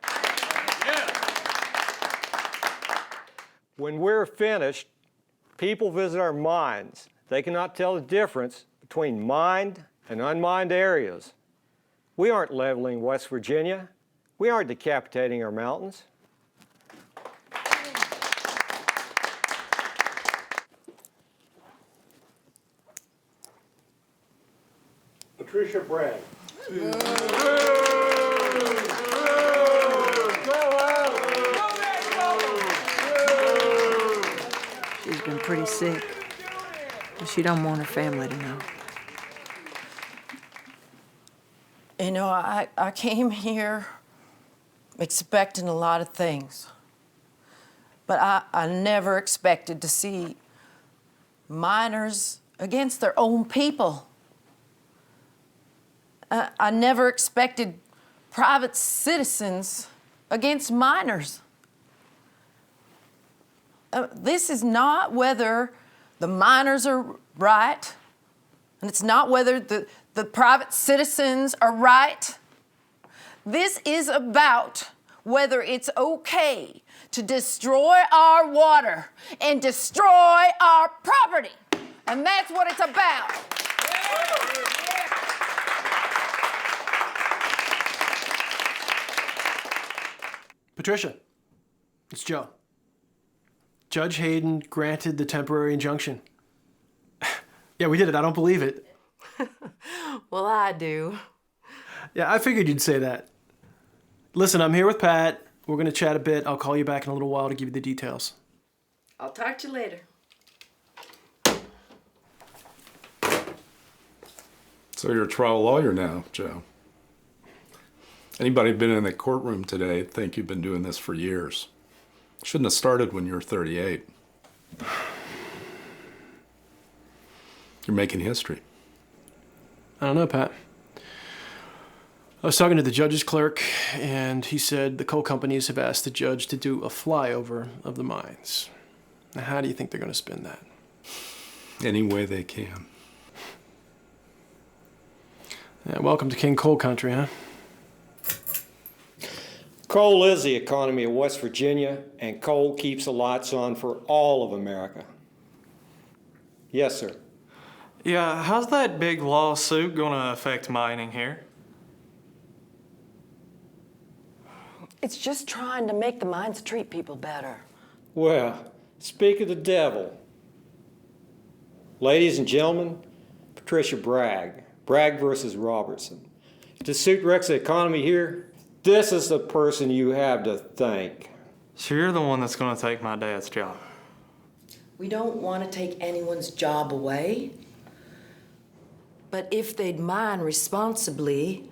When we're finished, people visit our mines. They cannot tell the difference between mined and unmined areas. We aren't leveling West Virginia. We aren't decapitating our mountains. Trish Bragg. She's been pretty sick, but she don't want her family to know. You know, I came here expecting a lot of things, but I never expected to see minors against their own people. I never expected private citizens against minors. This is not whether the minors are right, and it's not whether the private citizens are right. This is about whether it's okay to destroy our water and destroy our property. And that's what it's about. Patricia, it's Joe. Judge Hayden granted the temporary injunction. Yeah, we did it. I don't believe it. Well, I do. Yeah, I figured you'd say that. Listen, I'm here with Pat. We're going to chat a bit. I'll call you back in a little while to give you the details. I'll talk to you later. So you're a trial lawyer now, Joe. Anybody been in the courtroom today think you've been doing this for years. Shouldn't have started when you were 38. You're making history. I don't know, Pat. I was talking to the judge's clerk, and he said the coal companies have asked the judge to do a flyover of the mines. Now, how do you think they're going to spin that? Any way they can. Yeah, welcome to King Coal Country, huh? Coal is the economy of West Virginia, and coal keeps the lights on for all of America. Yes, sir. Yeah, how's that big lawsuit going to affect mining here? It's just trying to make the mines treat people better. Well, speak of the devil. Ladies and gentlemen, Patricia Bragg. Bragg versus Robertson. To suit wrecks the economy here, this is the person you have to thank. So you're the one that's going to take my dad's job. We don't want to take anyone's job away. But if they'd mine responsibly,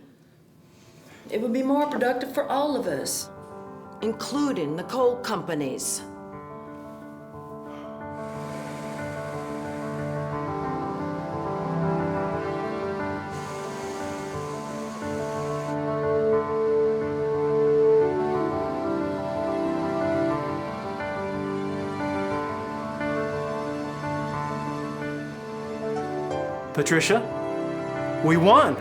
it would be more productive for all of us, including the coal companies. Patricia, we won.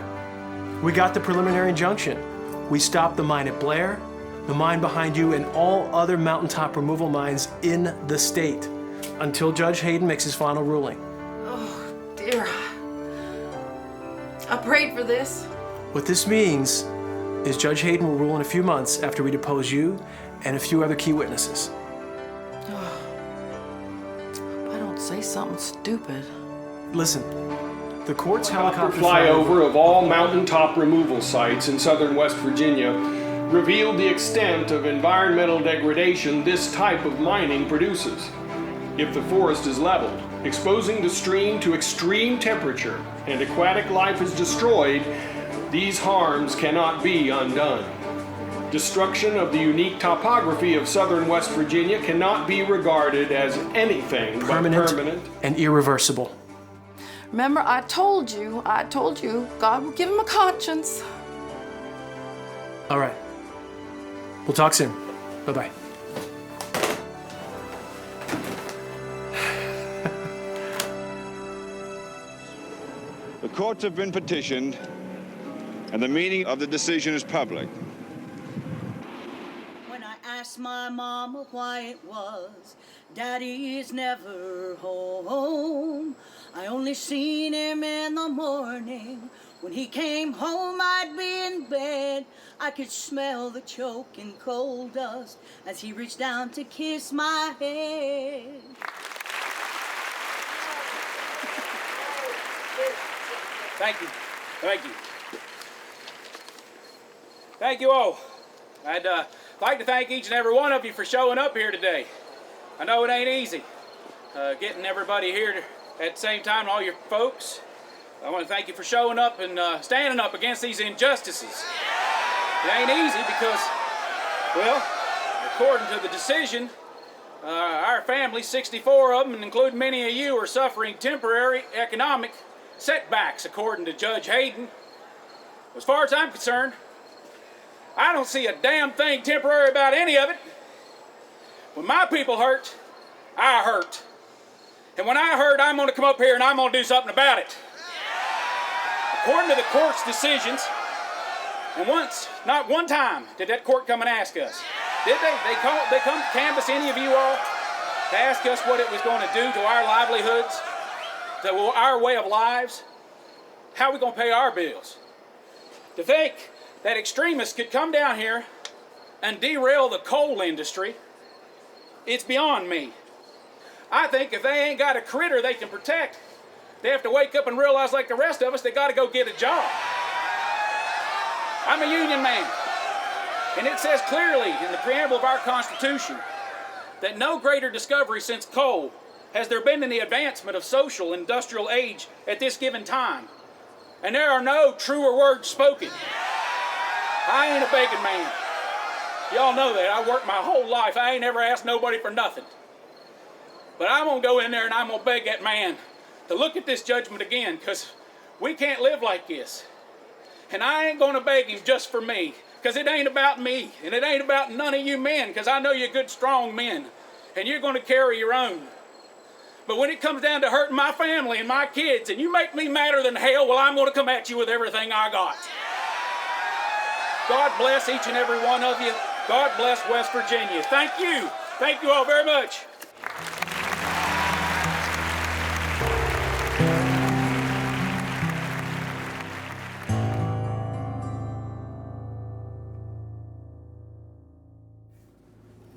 We got the preliminary injunction. We stopped the mine at Blair, the mine behind you, and all other mountaintop removal mines in the state until Judge Hayden makes his final ruling. Oh, dear. I prayed for this. What this means is Judge Hayden will rule in a few months after we depose you and a few other key witnesses. I don't say something stupid. Listen, The court's helicopter flyover of all mountaintop removal sites in southern West Virginia revealed the extent of environmental degradation this type of mining produces. If the forest is leveled, exposing the stream to extreme temperature, and aquatic life is destroyed, these harms cannot be undone. Destruction of the unique topography of southern West Virginia cannot be regarded as anything but permanent and irreversible. Remember, I told you, God will give him a conscience. All right. We'll talk soon. Bye-bye. The courts have been petitioned, and the meaning of the decision is public. When I asked my mama why it was, Daddy is never home. I only seen him in the morning. When he came home, I'd be in bed. I could smell the choking coal dust as he reached down to kiss my head. Thank you. Thank you. Thank you all. I'd like to thank each and every one of you for showing up here today. I know it ain't easy getting everybody here at the same time, all your folks. I want to thank you for showing up and standing up against these injustices. It ain't easy because, well, according to the decision, our family, 64 of them, and including many of you, are suffering temporary economic setbacks, according to Judge Hayden. As far as I'm concerned, I don't see a damn thing temporary about any of it. When my people hurt, I hurt. And when I hurt, I'm going to come up here and I'm going to do something about it. According to the court's decisions, and not one time did that court come and ask us. Did they? They come to canvass any of you all to ask us what it was going to do to our livelihoods, to our way of lives? How are we going to pay our bills? To think that extremists could come down here and derail the coal industry, it's beyond me. I think if they ain't got a critter they can protect, they have to wake up and realize, like the rest of us, they got to go get a job. I'm a union man, and it says clearly in the preamble of our Constitution that no greater discovery since coal has there been in the advancement of social and industrial age at this given time. And there are no truer words spoken. I ain't a begging man. Y'all know that. I worked my whole life. I ain't ever asked nobody for nothing. But I'm going to go in there and I'm going to beg that man to look at this judgment again, because we can't live like this. And I ain't going to beg him just for me, because it ain't about me, and it ain't about none of you men, because I know you're good, strong men, and you're going to carry your own. But when it comes down to hurting my family and my kids, and you make me madder than hell, well, I'm going to come at you with everything I got. God bless each and every one of you. God bless West Virginia. Thank you. Thank you all very much.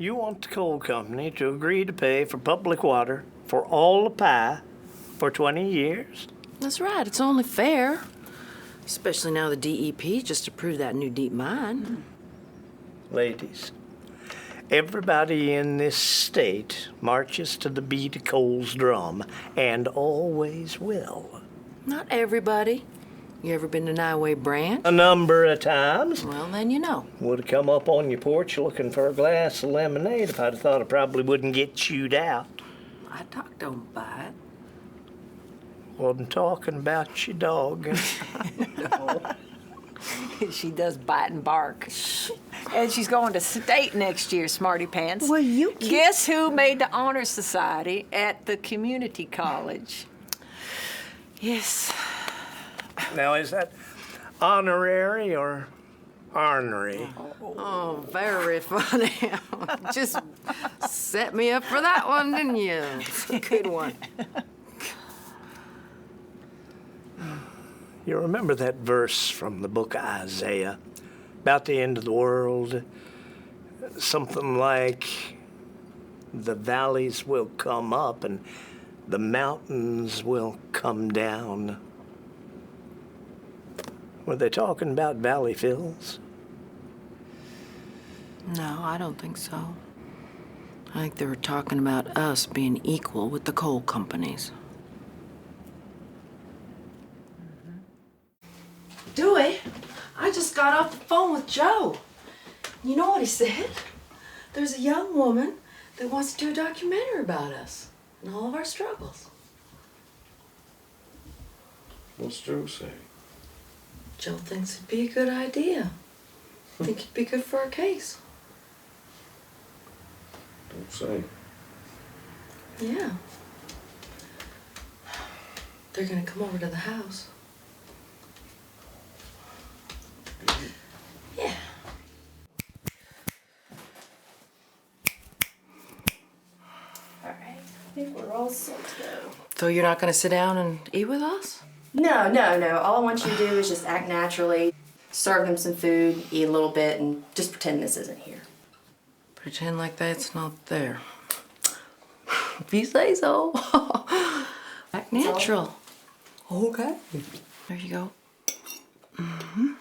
You want the coal company to agree to pay for public water for all the pie for 20 years? That's right. It's only fair. Especially now the DEP just approved that new deep mine. Ladies, everybody in this state marches to the beat of coal's drum, and always will. Not everybody. You ever been to Niway Branch? A number of times. Well, then you know. Would have come up on your porch looking for a glass of lemonade if I'd have thought I probably wouldn't get chewed out. I talked don't bite. Wasn't talking about your dog. No. She does bite and bark. And she's going to state next year, Smarty Pants. Well, you Guess who made the honor society at the community college? Yes. Now, is that honorary or ornery? Oh, very funny. Just set me up for that one, didn't you? Good one. You remember that verse from the book of Isaiah about the end of the world? Something like, the valleys will come up and the mountains will come down. Were they talking about valley fills? No, I don't think so. I think they were talking about us being equal with the coal companies. Dewey, I just got off the phone with Joe. You know what he said? There's a young woman that wants to do a documentary about us and all of our struggles. What's Joe say? Joe thinks it'd be a good idea. I think it'd be good for our case. Don't say. Yeah. They're gonna come over to the house. Yeah. All right, I think we're all set to go. So you're not gonna sit down and eat with us? No, no, no. All I want you to do is just act naturally, serve them some food, eat a little bit, and just pretend this isn't here. Pretend like that's not there. If you say so. Act natural. Okay. There you go. Mm-hmm.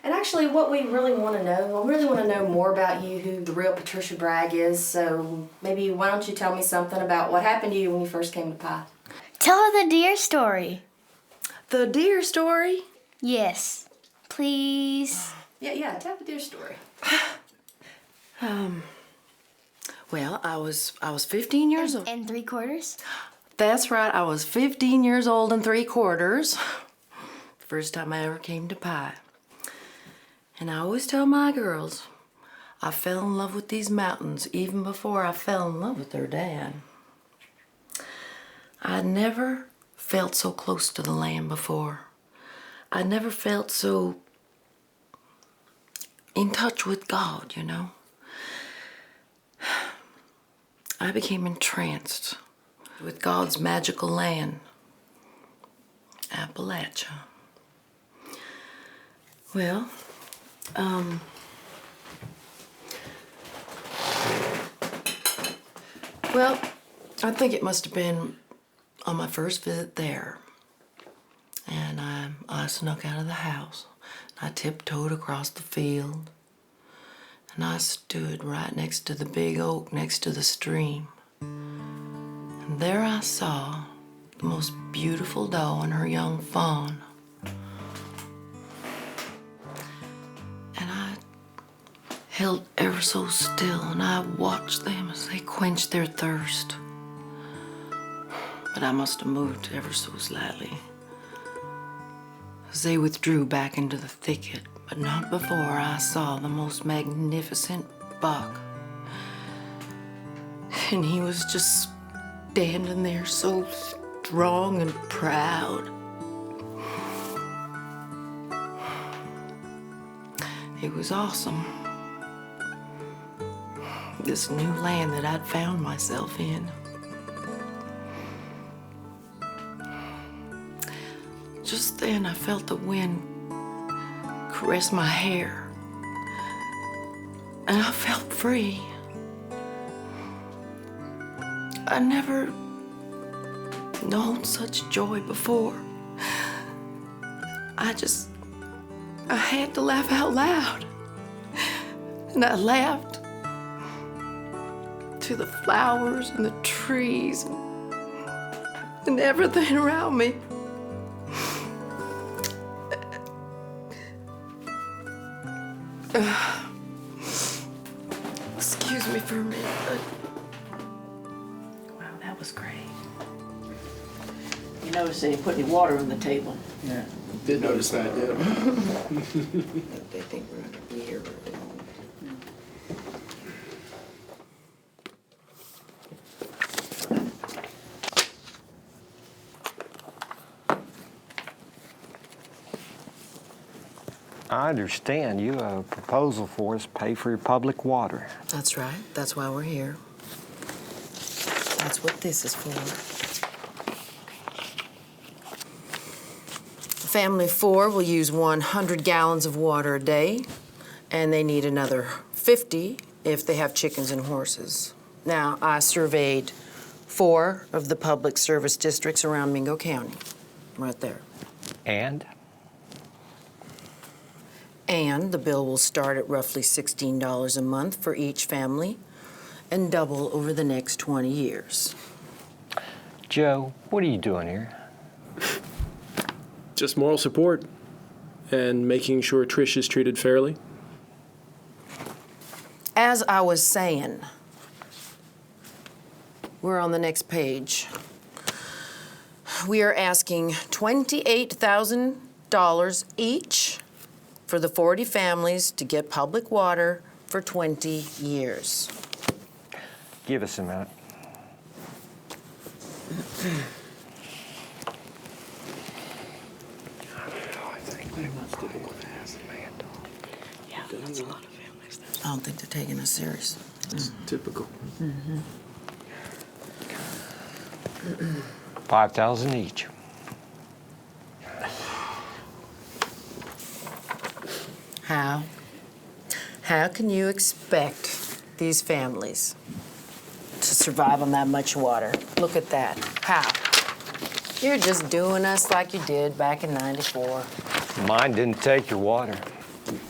And actually, what we really want to know, I really want to know more about you, who the real Patricia Bragg is. So maybe why don't you tell me something about what happened to you when you first came to Pie? Tell her the deer story. The deer story? Yes. Please. Yeah, tell the deer story. Well, I was 15 years old. And 3/4? That's right, I was 15 years old and 3/4. First time I ever came to Pie. And I always tell my girls, I fell in love with these mountains even before I fell in love with their dad. I never felt so close to the land before. I never felt so in touch with God, you know. I became entranced with God's magical land, Appalachia. Well, I think it must have been on my first visit there. And I snuck out of the house. I tiptoed across the field. And I stood right next to the big oak next to the stream. And there I saw the most beautiful doe and her young fawn. And I held ever so still and I watched them as they quenched their thirst. But I must have moved ever so slightly as they withdrew back into the thicket. But not before I saw the most magnificent buck. And he was just standing there so strong and proud. It was awesome. This new land that I'd found myself in. Just then I felt the wind caress my hair. And I felt free. I never known such joy before. I had to laugh out loud. And I laughed to the flowers and the trees and everything around me. Excuse me for a minute. Wow, that was great. You notice they didn't put any water on the table. Yeah. Did notice that, yeah. They think we're gonna be here. I understand you have a proposal for us to pay for your public water. That's right. That's why we're here. That's what this is for. A family of 4 will use 100 gallons of water a day, and they need another 50 if they have chickens and horses. Now, I surveyed 4 of the public service districts around Mingo County, right there. And? And the bill will start at roughly $16 a month for each family and double over the next 20 years. Joe, what are you doing here? Just moral support and making sure Trish is treated fairly. As I was saying, we're on the next page. We are asking $28,000 each for the 40 families to get public water for 20 years. Give us a minute. I don't think they're taking us serious. It's typical. 5,000 each. How can you expect these families to survive on that much water? Look at that. How? You're just doing us like you did back in '94. Mine didn't take your water.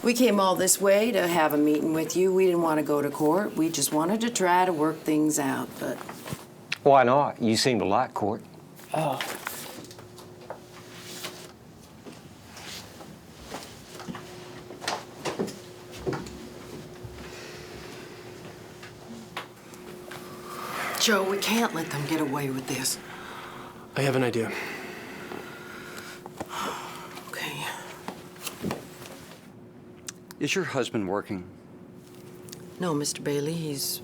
We came all this way to have a meeting with you. We didn't want to go to court. We just wanted to try to work things out, but... Why not? You seem to like court. Oh. Joe, we can't let them get away with this. I have an idea. Okay. Is your husband working? No, Mr. Bailey, he's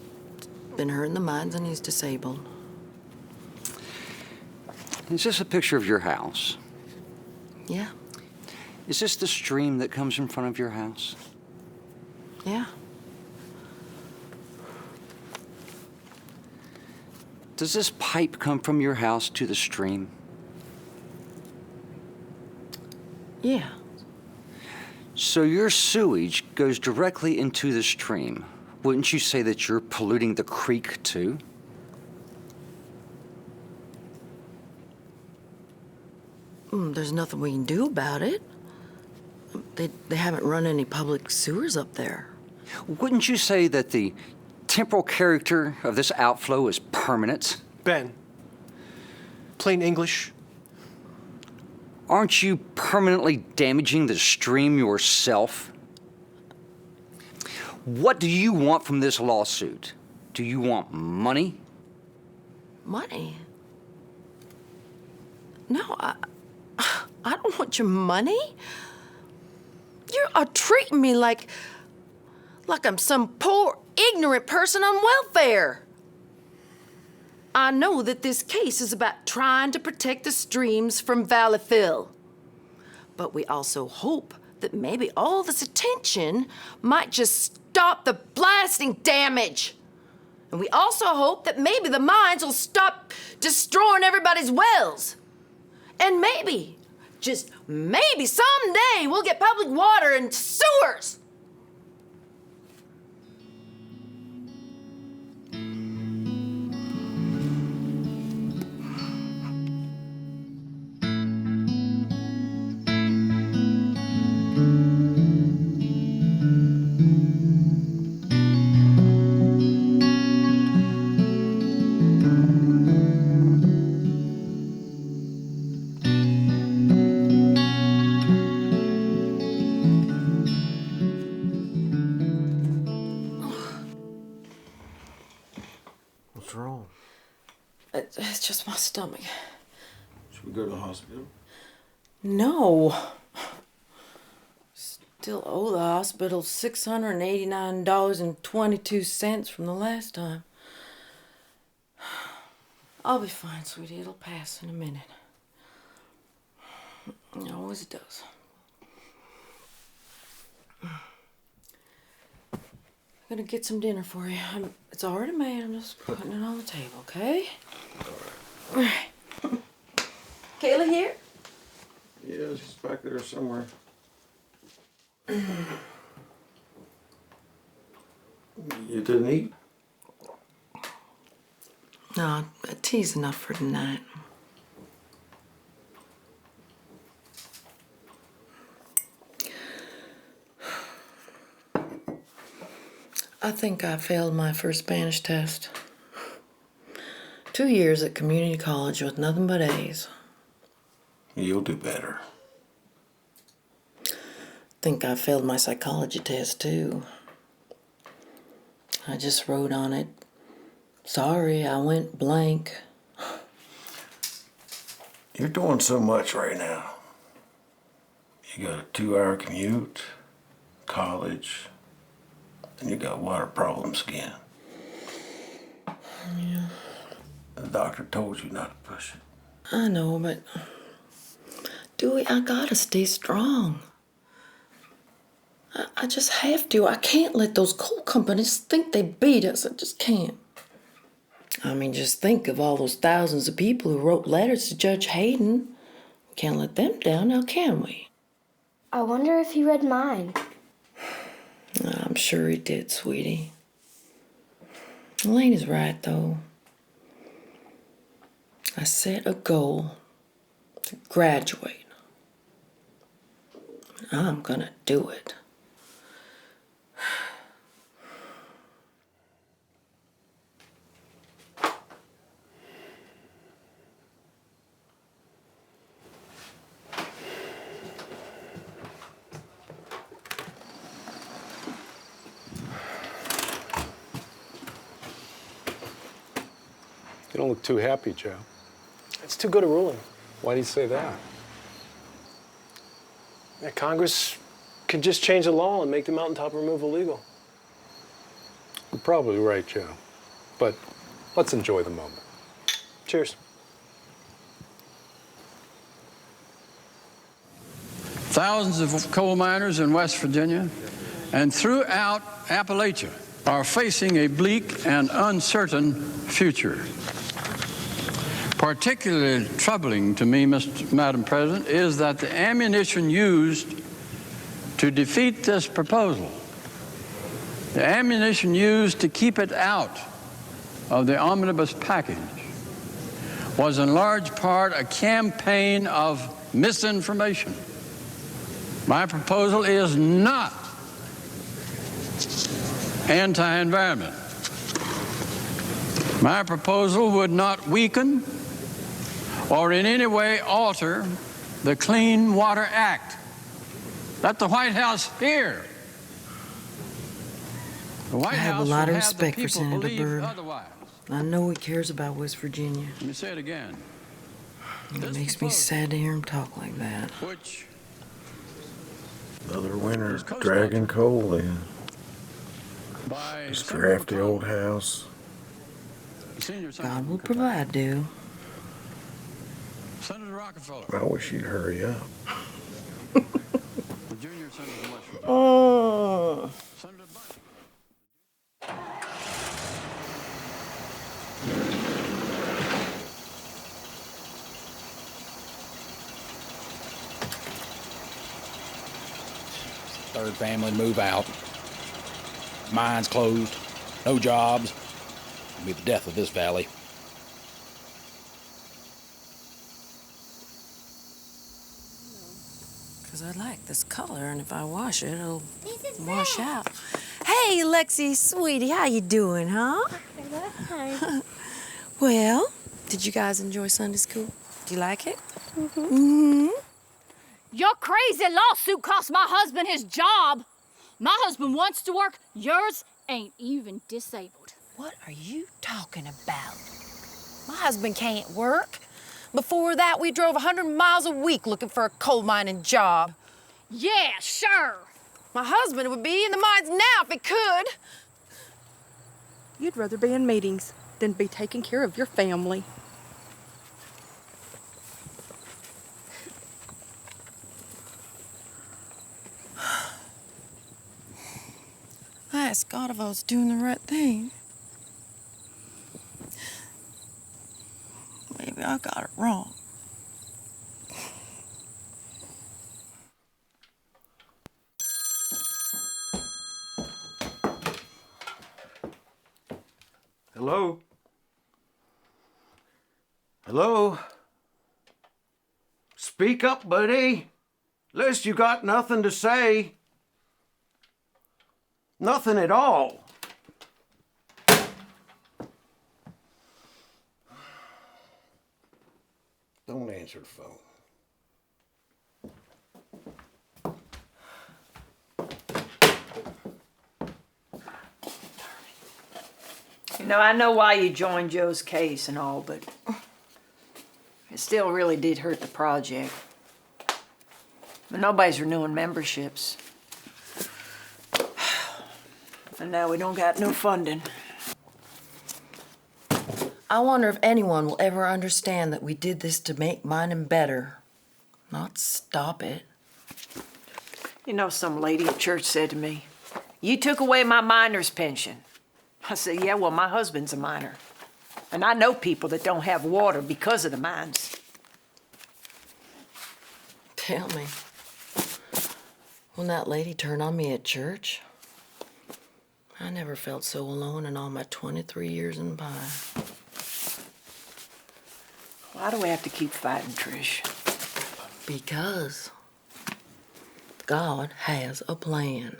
been hurt in the mines and he's disabled. Is this a picture of your house? Yeah. Is this the stream that comes in front of your house? Yeah. Does this pipe come from your house to the stream? Yeah. So your sewage goes directly into the stream. Wouldn't you say that you're polluting the creek too? There's nothing we can do about it. They haven't run any public sewers up there. Wouldn't you say that the temporal character of this outflow is permanent? Ben, plain English. Aren't you permanently damaging the stream yourself? What do you want from this lawsuit? Do you want money? Money? No, I don't want your money. You are treating me like I'm some poor, ignorant person on welfare. I know that this case is about trying to protect the streams from Valley Fill. But we also hope that maybe all this attention might just stop the blasting damage. And we also hope that maybe the mines will stop destroying everybody's wells. And maybe, just maybe someday we'll get public water and sewers. What's wrong? It's just my stomach. Should we go to the hospital? No. Still owe the hospital $689.22 from the last time. I'll be fine, sweetie. It'll pass in a minute. It always does. I'm gonna get some dinner for you. It's already made. I'm just putting it on the table, okay? All right. Kayla here? Yeah, she's back there somewhere. You didn't eat? No, tea's enough for tonight. I think I failed my first Spanish test. 2 years at community college with nothing but A's. You'll do better. Think I failed my psychology test too. I just wrote on it, sorry, I went blank. You're doing so much right now. You got a 2-hour commute, college, and you got water problems again. Yeah. The doctor told you not to push it. I know, but Dewey, I gotta stay strong. I just have to. I can't let those coal companies think they beat us. I just can't. I mean, just think of all those thousands of people who wrote letters to Judge Hayden. We can't let them down now, can we? I wonder if he read mine. I'm sure he did, sweetie. Elaine is right, though. I set a goal to graduate. I'm gonna do it. You don't look too happy, Joe. It's too good a ruling. Why do you say that? Yeah, Congress could just change the law and make the mountaintop removal legal. You're probably right, Joe. But let's enjoy the moment. Cheers. Thousands of coal miners in West Virginia and throughout Appalachia are facing a bleak and uncertain future. Particularly troubling to me, Madam President, is that the ammunition used to defeat this proposal, the ammunition used to keep it out of the omnibus package, was in large part a campaign of misinformation. My proposal is not anti-environment. My proposal would not weaken or in any way alter the Clean Water Act. Let the White House hear. The White I have House a lot will of have the respect for people Senator believe Byrd. otherwise. I know he cares about West Virginia. Let me say it again. It makes me sad to hear him talk like that. Which Another winter dragging coal in. This drafty old house. God will provide, Dew. Senator Rockefeller. I wish you'd hurry up. The junior senator of West Virginia. Oh. Senator Third family to move out. Mines closed. No jobs. It'll be the death of this valley. Because I like this color, and if I wash it, it'll wash out. Hey, Lexi, sweetie, how you doing, huh? Well, did you guys enjoy Sunday school? Do you like it? Mm-hmm. Your crazy lawsuit cost my husband his job. My husband wants to work. Yours ain't even disabled. What are you talking about? My husband can't work. Before that, we drove 100 miles a week looking for a coal mining job. Yeah, sure. My husband would be in the mines now if he could. You'd rather be in meetings than be taking care of your family. I asked God if I was doing the right thing. Maybe I got it wrong. Hello? Hello? Speak up, buddy. Lest you got nothing to say. Nothing at all. Don't answer the phone. You know, I know why you joined Joe's case and all, but it still really did hurt the project. But nobody's renewing memberships. And now we don't got no funding. I wonder if anyone will ever understand that we did this to make mining better, not stop it. You know, some lady at church said to me, "You took away my miner's pension." I said, "Yeah, well, my husband's a miner. And I know people that don't have water because of the mines." Tell me, when that lady turned on me at church, I never felt so alone in all my 23 years in pie. Why do we have to keep fighting, Trish? Because God has a plan.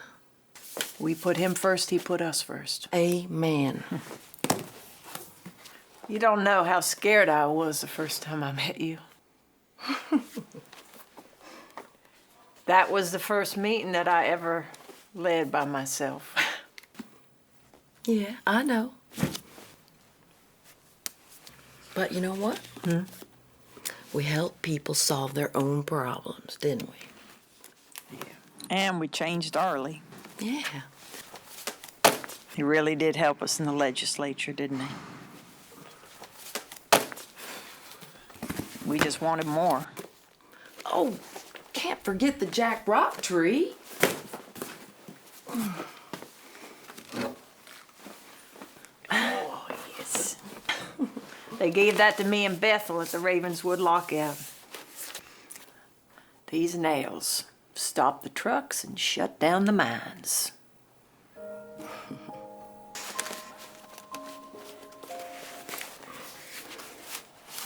We put him first, he put us first. Amen. You don't know how scared I was the first time I met you. That was the first meeting that I ever led by myself. Yeah, I know. But you know what? We helped people solve their own problems, didn't we? And we changed Arlie. Yeah. He really did help us in the legislature, didn't he? We just wanted more. Oh, can't forget the Jack Rock tree. Oh, yes. They gave that to me and Bethel at the Ravenswood lockout. These nails stop the trucks and shut down the mines.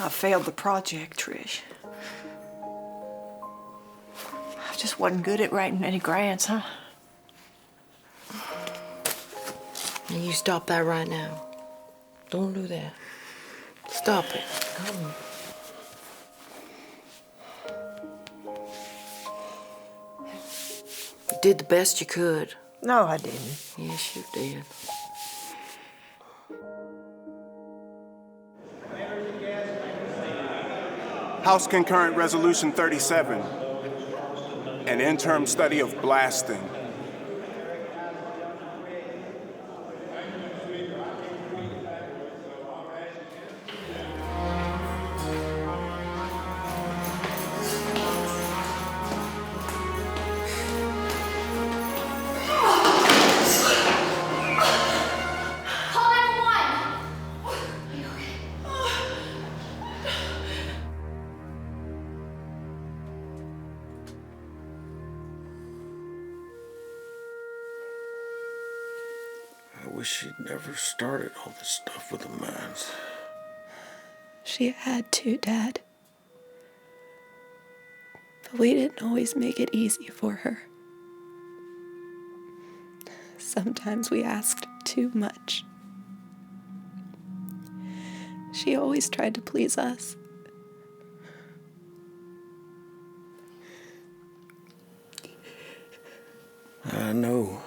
I failed the project, Trish. I just wasn't good at writing any grants, huh? Now you stop that right now. Don't do that. Stop it. Come on. You did the best you could. No, I didn't. Yes, you did. House Concurrent Resolution 37, an interim study of blasting. I wish she'd never started all this stuff with the mines. She had to, Dad. But we didn't always make it easy for her. Sometimes we asked too much. She always tried to please us. I know.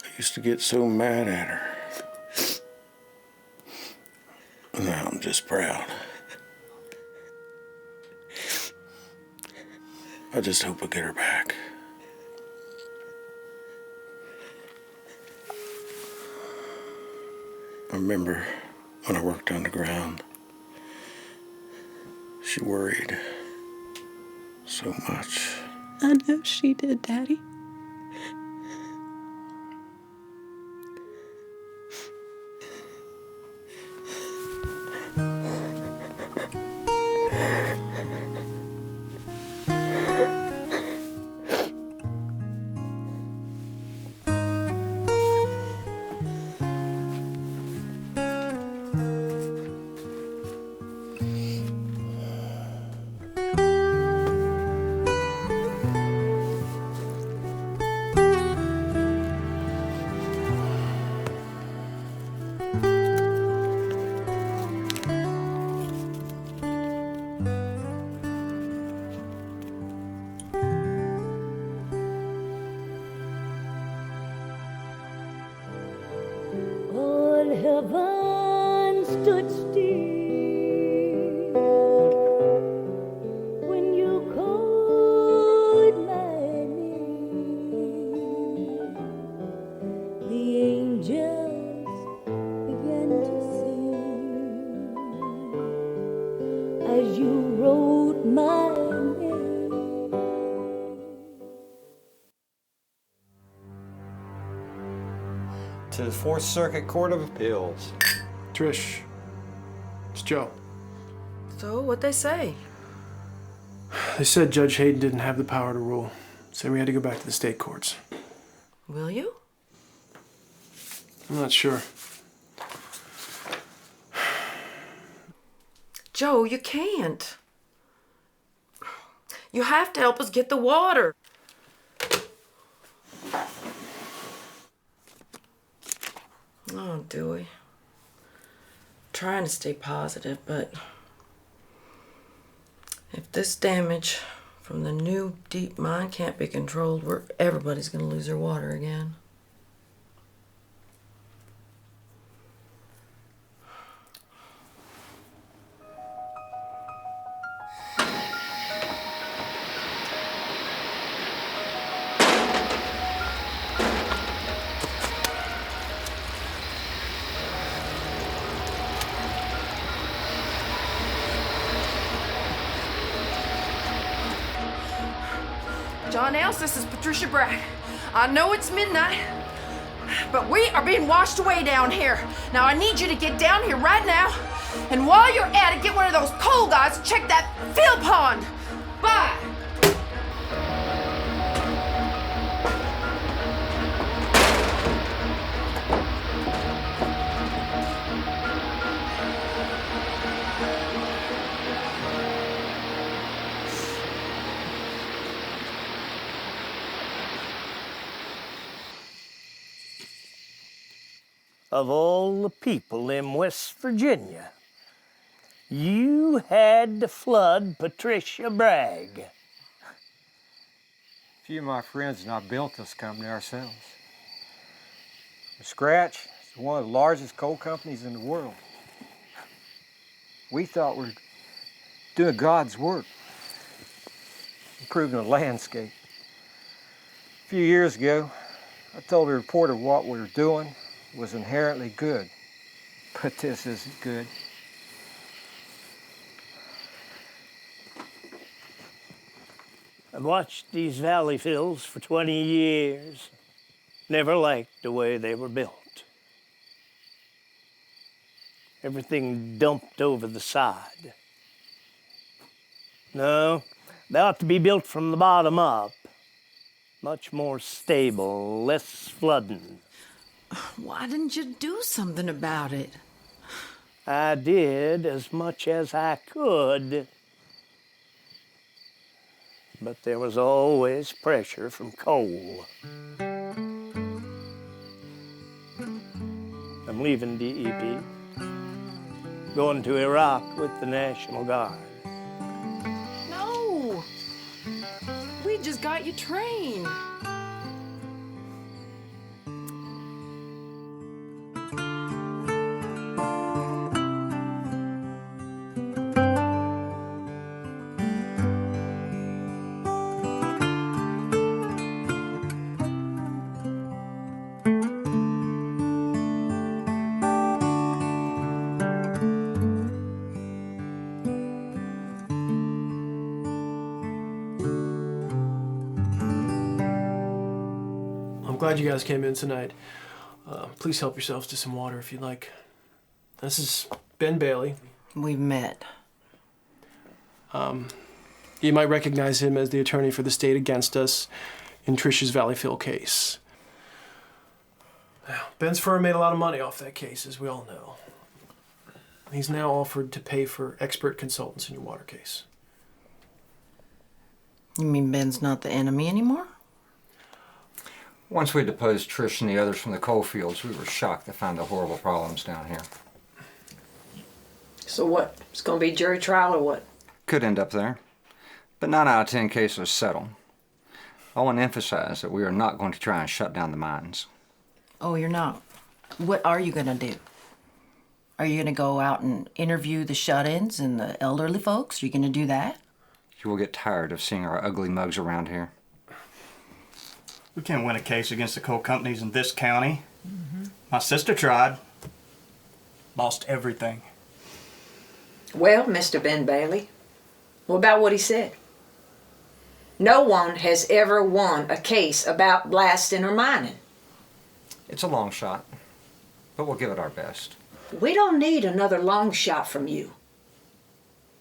I used to get so mad at her. Now I'm just proud. I just hope I get her back. I remember when I worked underground, she worried so much. I know she did, Daddy. heaven stood still when you called my name. The angels began to sing as you wrote my name. To the Fourth Circuit Court of Appeals. Trish, it's Joe. So, what'd they say? They said Judge Hayden didn't have the power to rule. Said we had to go back to the state courts. Will you? I'm not sure. Joe, you can't. You have to help us get the water. Oh, Dewey. Trying to stay positive, but if this damage from the new deep mine can't be controlled, everybody's gonna lose their water again. John Else, this is Patricia Bragg. I know it's midnight, but we are being washed away down here. Now, I need you to get down here right now, and while you're at it, get one of those coal guys to check that fill pond. Bye. Of all the people in West Virginia, you had to flood Patricia Bragg. A few of my friends and I built this company ourselves. From scratch, it's one of the largest coal companies in the world. We thought we were doing God's work, improving the landscape. A few years ago, I told a reporter what we were doing was inherently good, but this isn't good. I've watched these valley fills for 20 years. Never liked the way they were built. Everything dumped over the side. No, they ought to be built from the bottom up. Much more stable, less flooding. Why didn't you do something about it? I did as much as I could. But there was always pressure from coal. I'm leaving DEP, going to Iraq with the National Guard. No! We just got you trained. I'm glad you guys came in tonight. Please help yourselves to some water if you'd like. This is Ben Bailey. We met. You might recognize him as the attorney for the state against us in Trish's Valley Fill case. Now, Ben's firm made a lot of money off that case, as we all know. He's now offered to pay for expert consultants in your water case. You mean Ben's not the enemy anymore? Once we deposed Trish and the others from the coal fields, we were shocked to find the horrible problems down here. So what? It's gonna be jury trial or what? Could end up there, but 9 out of 10 cases settle. I want to emphasize that we are not going to try and shut down the mines. Oh, you're not? What are you gonna do? Are you going to go out and interview the shut-ins and the elderly folks? Are you going to do that? You will get tired of seeing our ugly mugs around here. We can't win a case against the coal companies in this county. My sister tried. Lost everything. Well, Mr. Ben Bailey, what about what he said? No one has ever won a case about blasting or mining. It's a long shot, but we'll give it our best. We don't need another long shot from you.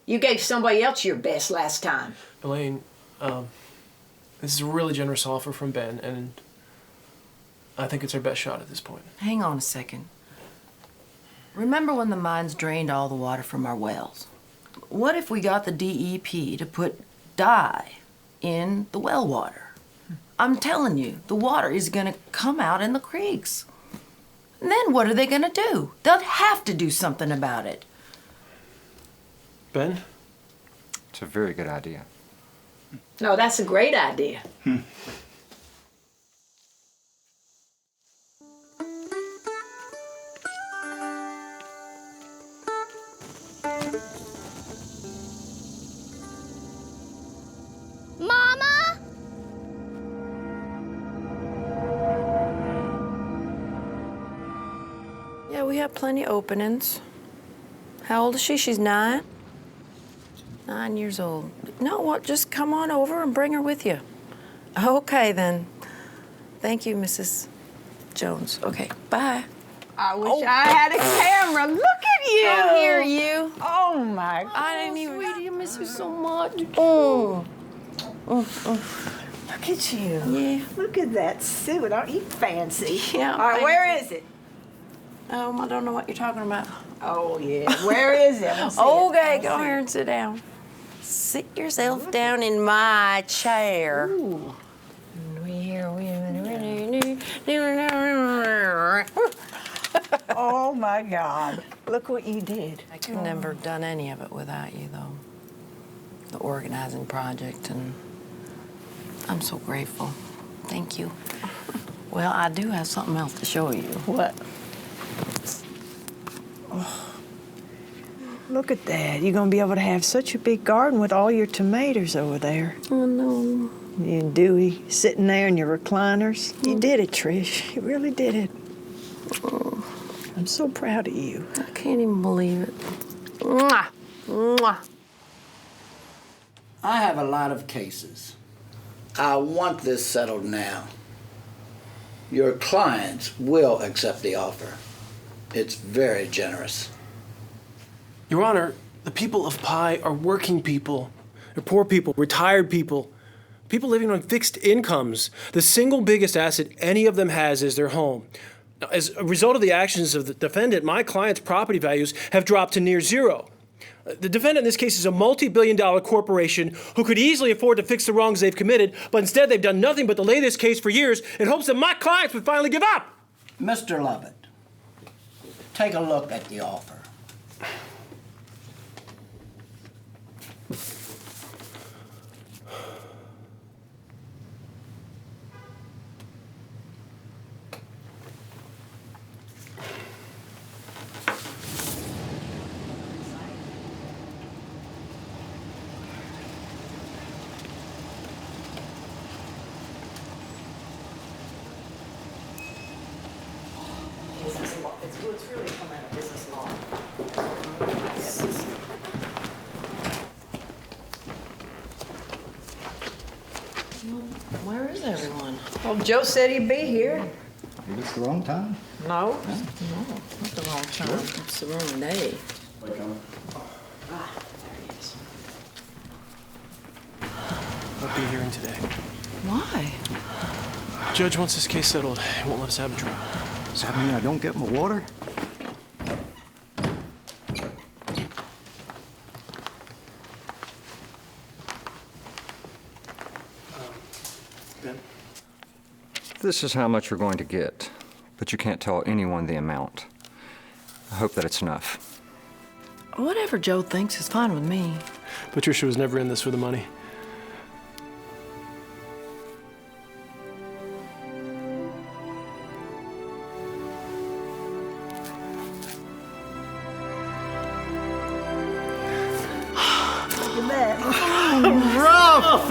You gave somebody else your best last time. Elaine, this is a really generous offer from Ben, and I think it's our best shot at this point. Hang on a second. Remember when the mines drained all the water from our wells? What if we got the DEP to put dye in the well water? I'm telling you, the water is gonna come out in the creeks. And then what are they gonna do? They'll have to do something about it. Ben? It's a very good idea. No, that's a great idea. Mama? Yeah, we have plenty of openings. How old is she? She's 9? 9 years old. No, what? Just come on over and bring her with you. Okay, then. Thank you, Mrs. Jones. Okay, bye. I wish I had a camera. Look at you. I hear you. Oh, my God. I didn't even... Sweetie, I miss you so much. Oh. Look at you. Yeah. Look at that suit. Aren't you fancy? Yeah. All right, where is it? I don't know what you're talking about. Oh, yeah. Where is it? Okay, go here and sit down. Sit yourself down in my chair. Ooh. Oh, my God. Look what you did. I could never have done any of it without you, though. The organizing project, and I'm so grateful. Thank you. Well, I do have something else to show you. What? Look at that. You're going to be able to have such a big garden with all your tomatoes over there. Oh, no. You and Dewey sitting there in your recliners. You did it, Trish. You really did it. Oh. I'm so proud of you. I can't even believe it. Mwah! Mwah! I have a lot of cases. I want this settled now. Your clients will accept the offer. It's very generous. Your Honor, the people of Pi are working people. They're poor people, retired people, people living on fixed incomes. The single biggest asset any of them has is their home. Now, as a result of the actions of the defendant, my client's property values have dropped to near zero. The defendant in this case is a multi-billion-dollar corporation who could easily afford to fix the wrongs they've committed, but instead they've done nothing but delay this case for years in hopes that my clients would finally give up. Mr. Lovett, take a look at the offer. It's really coming out of business law. Where is everyone? Well, Joe said he'd be here. Is this the wrong time? No. No, not the wrong time. It's the wrong day. Ah, there he is. I'll be hearing today. Why? Judge wants this case settled. He won't let us have a trial. Does that mean I don't get my water? Ben? This is how much you're going to get, but you can't tell anyone the amount. I hope that it's enough. Whatever Joe thinks is fine with me. Patricia was never in this for the money.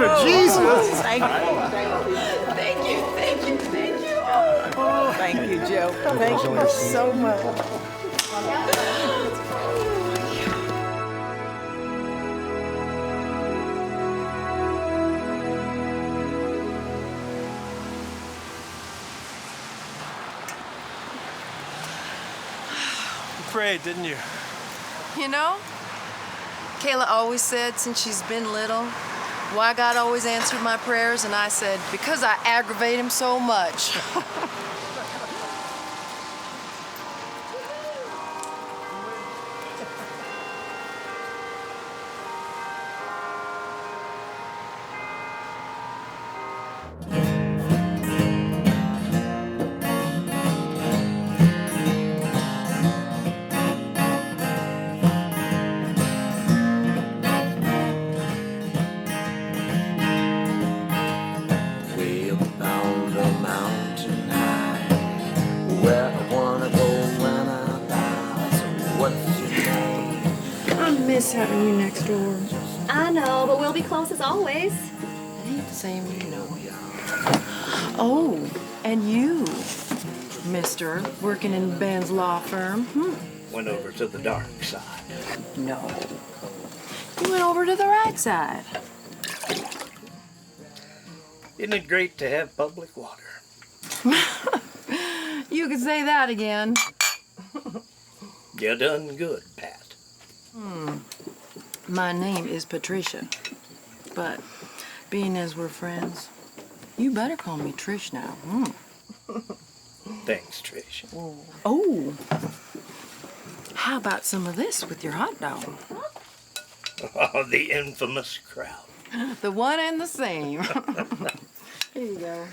for Jesus. Thank you. Thank you. Thank you. Thank you. Oh, thank you, Joe. Thank you so much. You prayed, didn't you? You know, Kayla always said since she's been little, why God always answered my prayers, and I said, because I aggravate him so much. Having you next door. I know, but we'll be close as always. It ain't the same, you know. Oh, and you, mister, working in Ben's law firm. Went over to the dark side. No. You went over to the right side. Isn't it great to have public water? You could say that again. You done good, Pat. My name is Patricia, but being as we're friends, you better call me Trish now. Thanks, Trish. Oh, how about some of this with your hot dog? Oh, the infamous crowd. The one and the same. Here you go.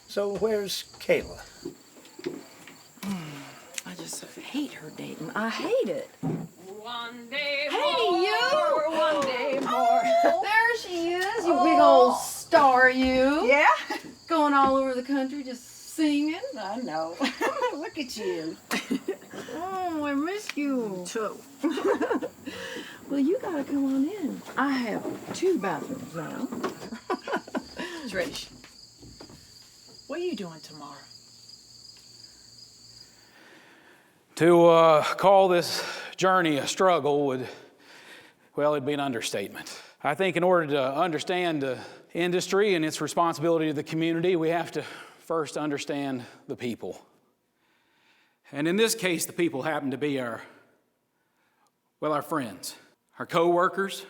So where's Kayla? I just hate her dating. I hate it. One day Hey, more, you! one day more. Oh, there she is, you big old star, you. Yeah? Going all over the country just singing. I know. Look at you. Oh, I miss you. Too. Well, you gotta come on in. I have 2 bathrooms now. Trish, what are you doing tomorrow? To call this journey a struggle would, well, it'd be an understatement. I think in order to understand the industry and its responsibility to the community, we have to first understand the people. And in this case, the people happen to be our friends, our co-workers,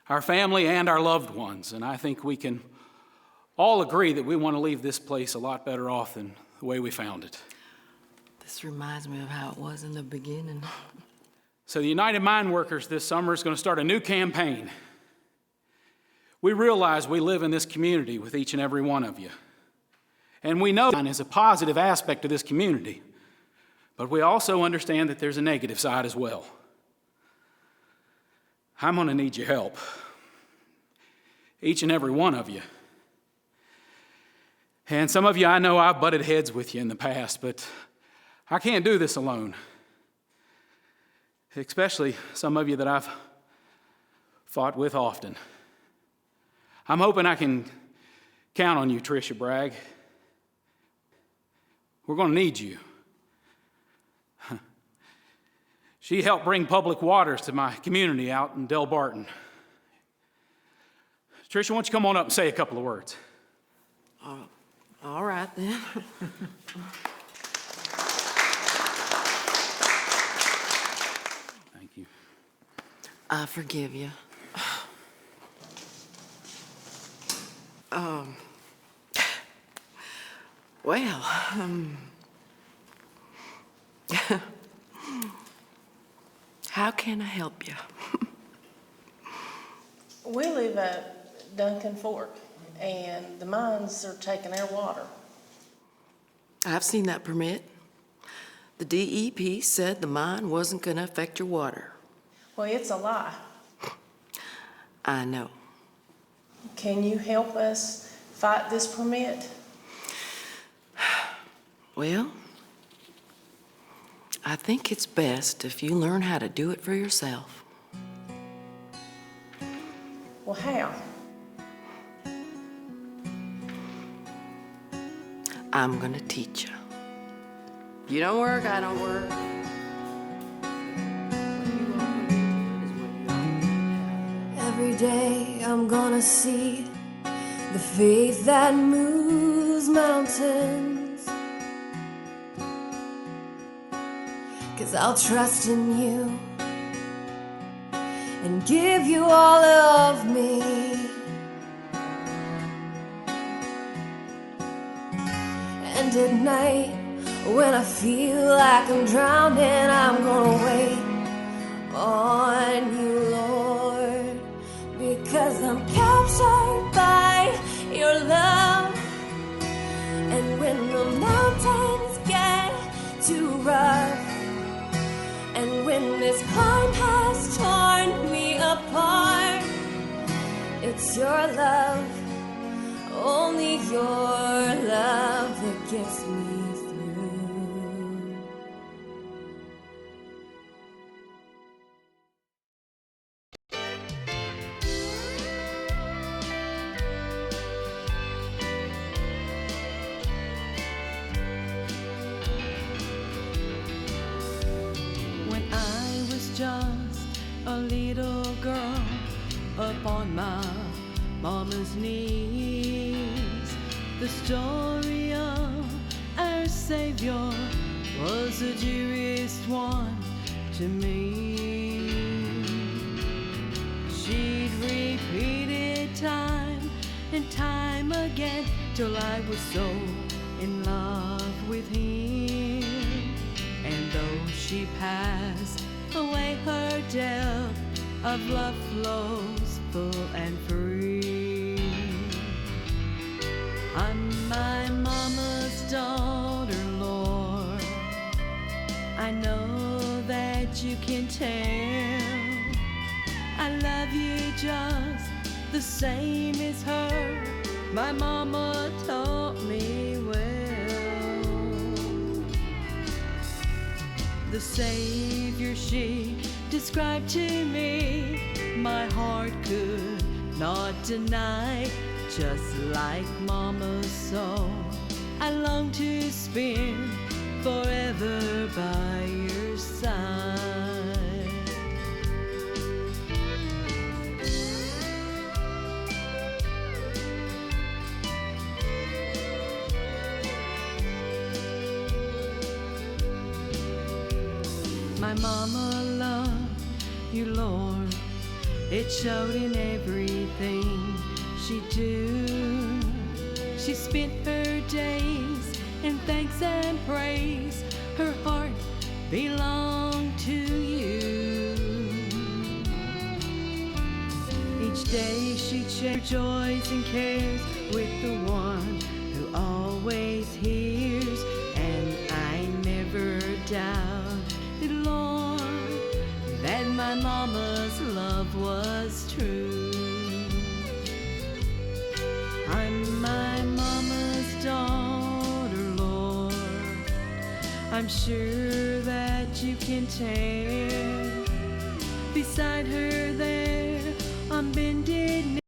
our family, and our loved ones. And I think we can all agree that we want to leave this place a lot better off than the way we found it. This reminds me of how it was in the beginning. So the United Mine Workers this summer is going to start a new campaign. We realize we live in this community with each and every one of you. And we know that is a positive aspect of this community, but we also understand that there's a negative side as well. I'm going to need your help, each and every one of you. And some of you, I know I've butted heads with you in the past, but I can't do this alone. Especially some of you that I've fought with often. I'm hoping I can count on you, Trish Bragg. We're going to need you. She helped bring public waters to my community out in Del Barton. Tricia, why don't you come on up and say a couple of words? All right, then. Thank you. I forgive you. Well, how can I help you? We live at Duncan Fork, and the mines are taking our water. I've seen that permit. The DEP said the mine wasn't going to affect your water. Well, it's a lie. I know. Can you help us fight this permit? Well, I think it's best if you learn how to do it for yourself. Well, how? I'm gonna teach you. You don't work, I don't work. Every day I'm gonna see the faith that moves mountains. 'Cause I'll trust in you and give you all of me. And at night, when I feel like I'm drowning, I'm gonna wait on you, Lord, because I'm captured by your love. And when the mountains get too rough, and when this climb has torn me apart, it's your love, only your love that gets me through. When I was just a little girl up on my mama's knees, the story of our Savior was the dearest one to me. She'd repeat it time and time again till I was so in love with him. And though she passed away, her depth of love flows full and free. I'm my mama's daughter, Lord. I know that you can tell I love you just the same as her. My mama taught me well. The Savior she described to me, my heart could not deny. Just like Mama's soul, I long to spend forever by your side. My mama loved you, Lord. It showed in everything she do. She spent her days in thanks and praise. Her heart belonged to you. Each day she shared joys and cares with the one who always hears. And I never doubted, Lord, that my mama's love was true. I'm my mama's daughter, Lord. I'm sure that you can tell. Beside her there on bended knee,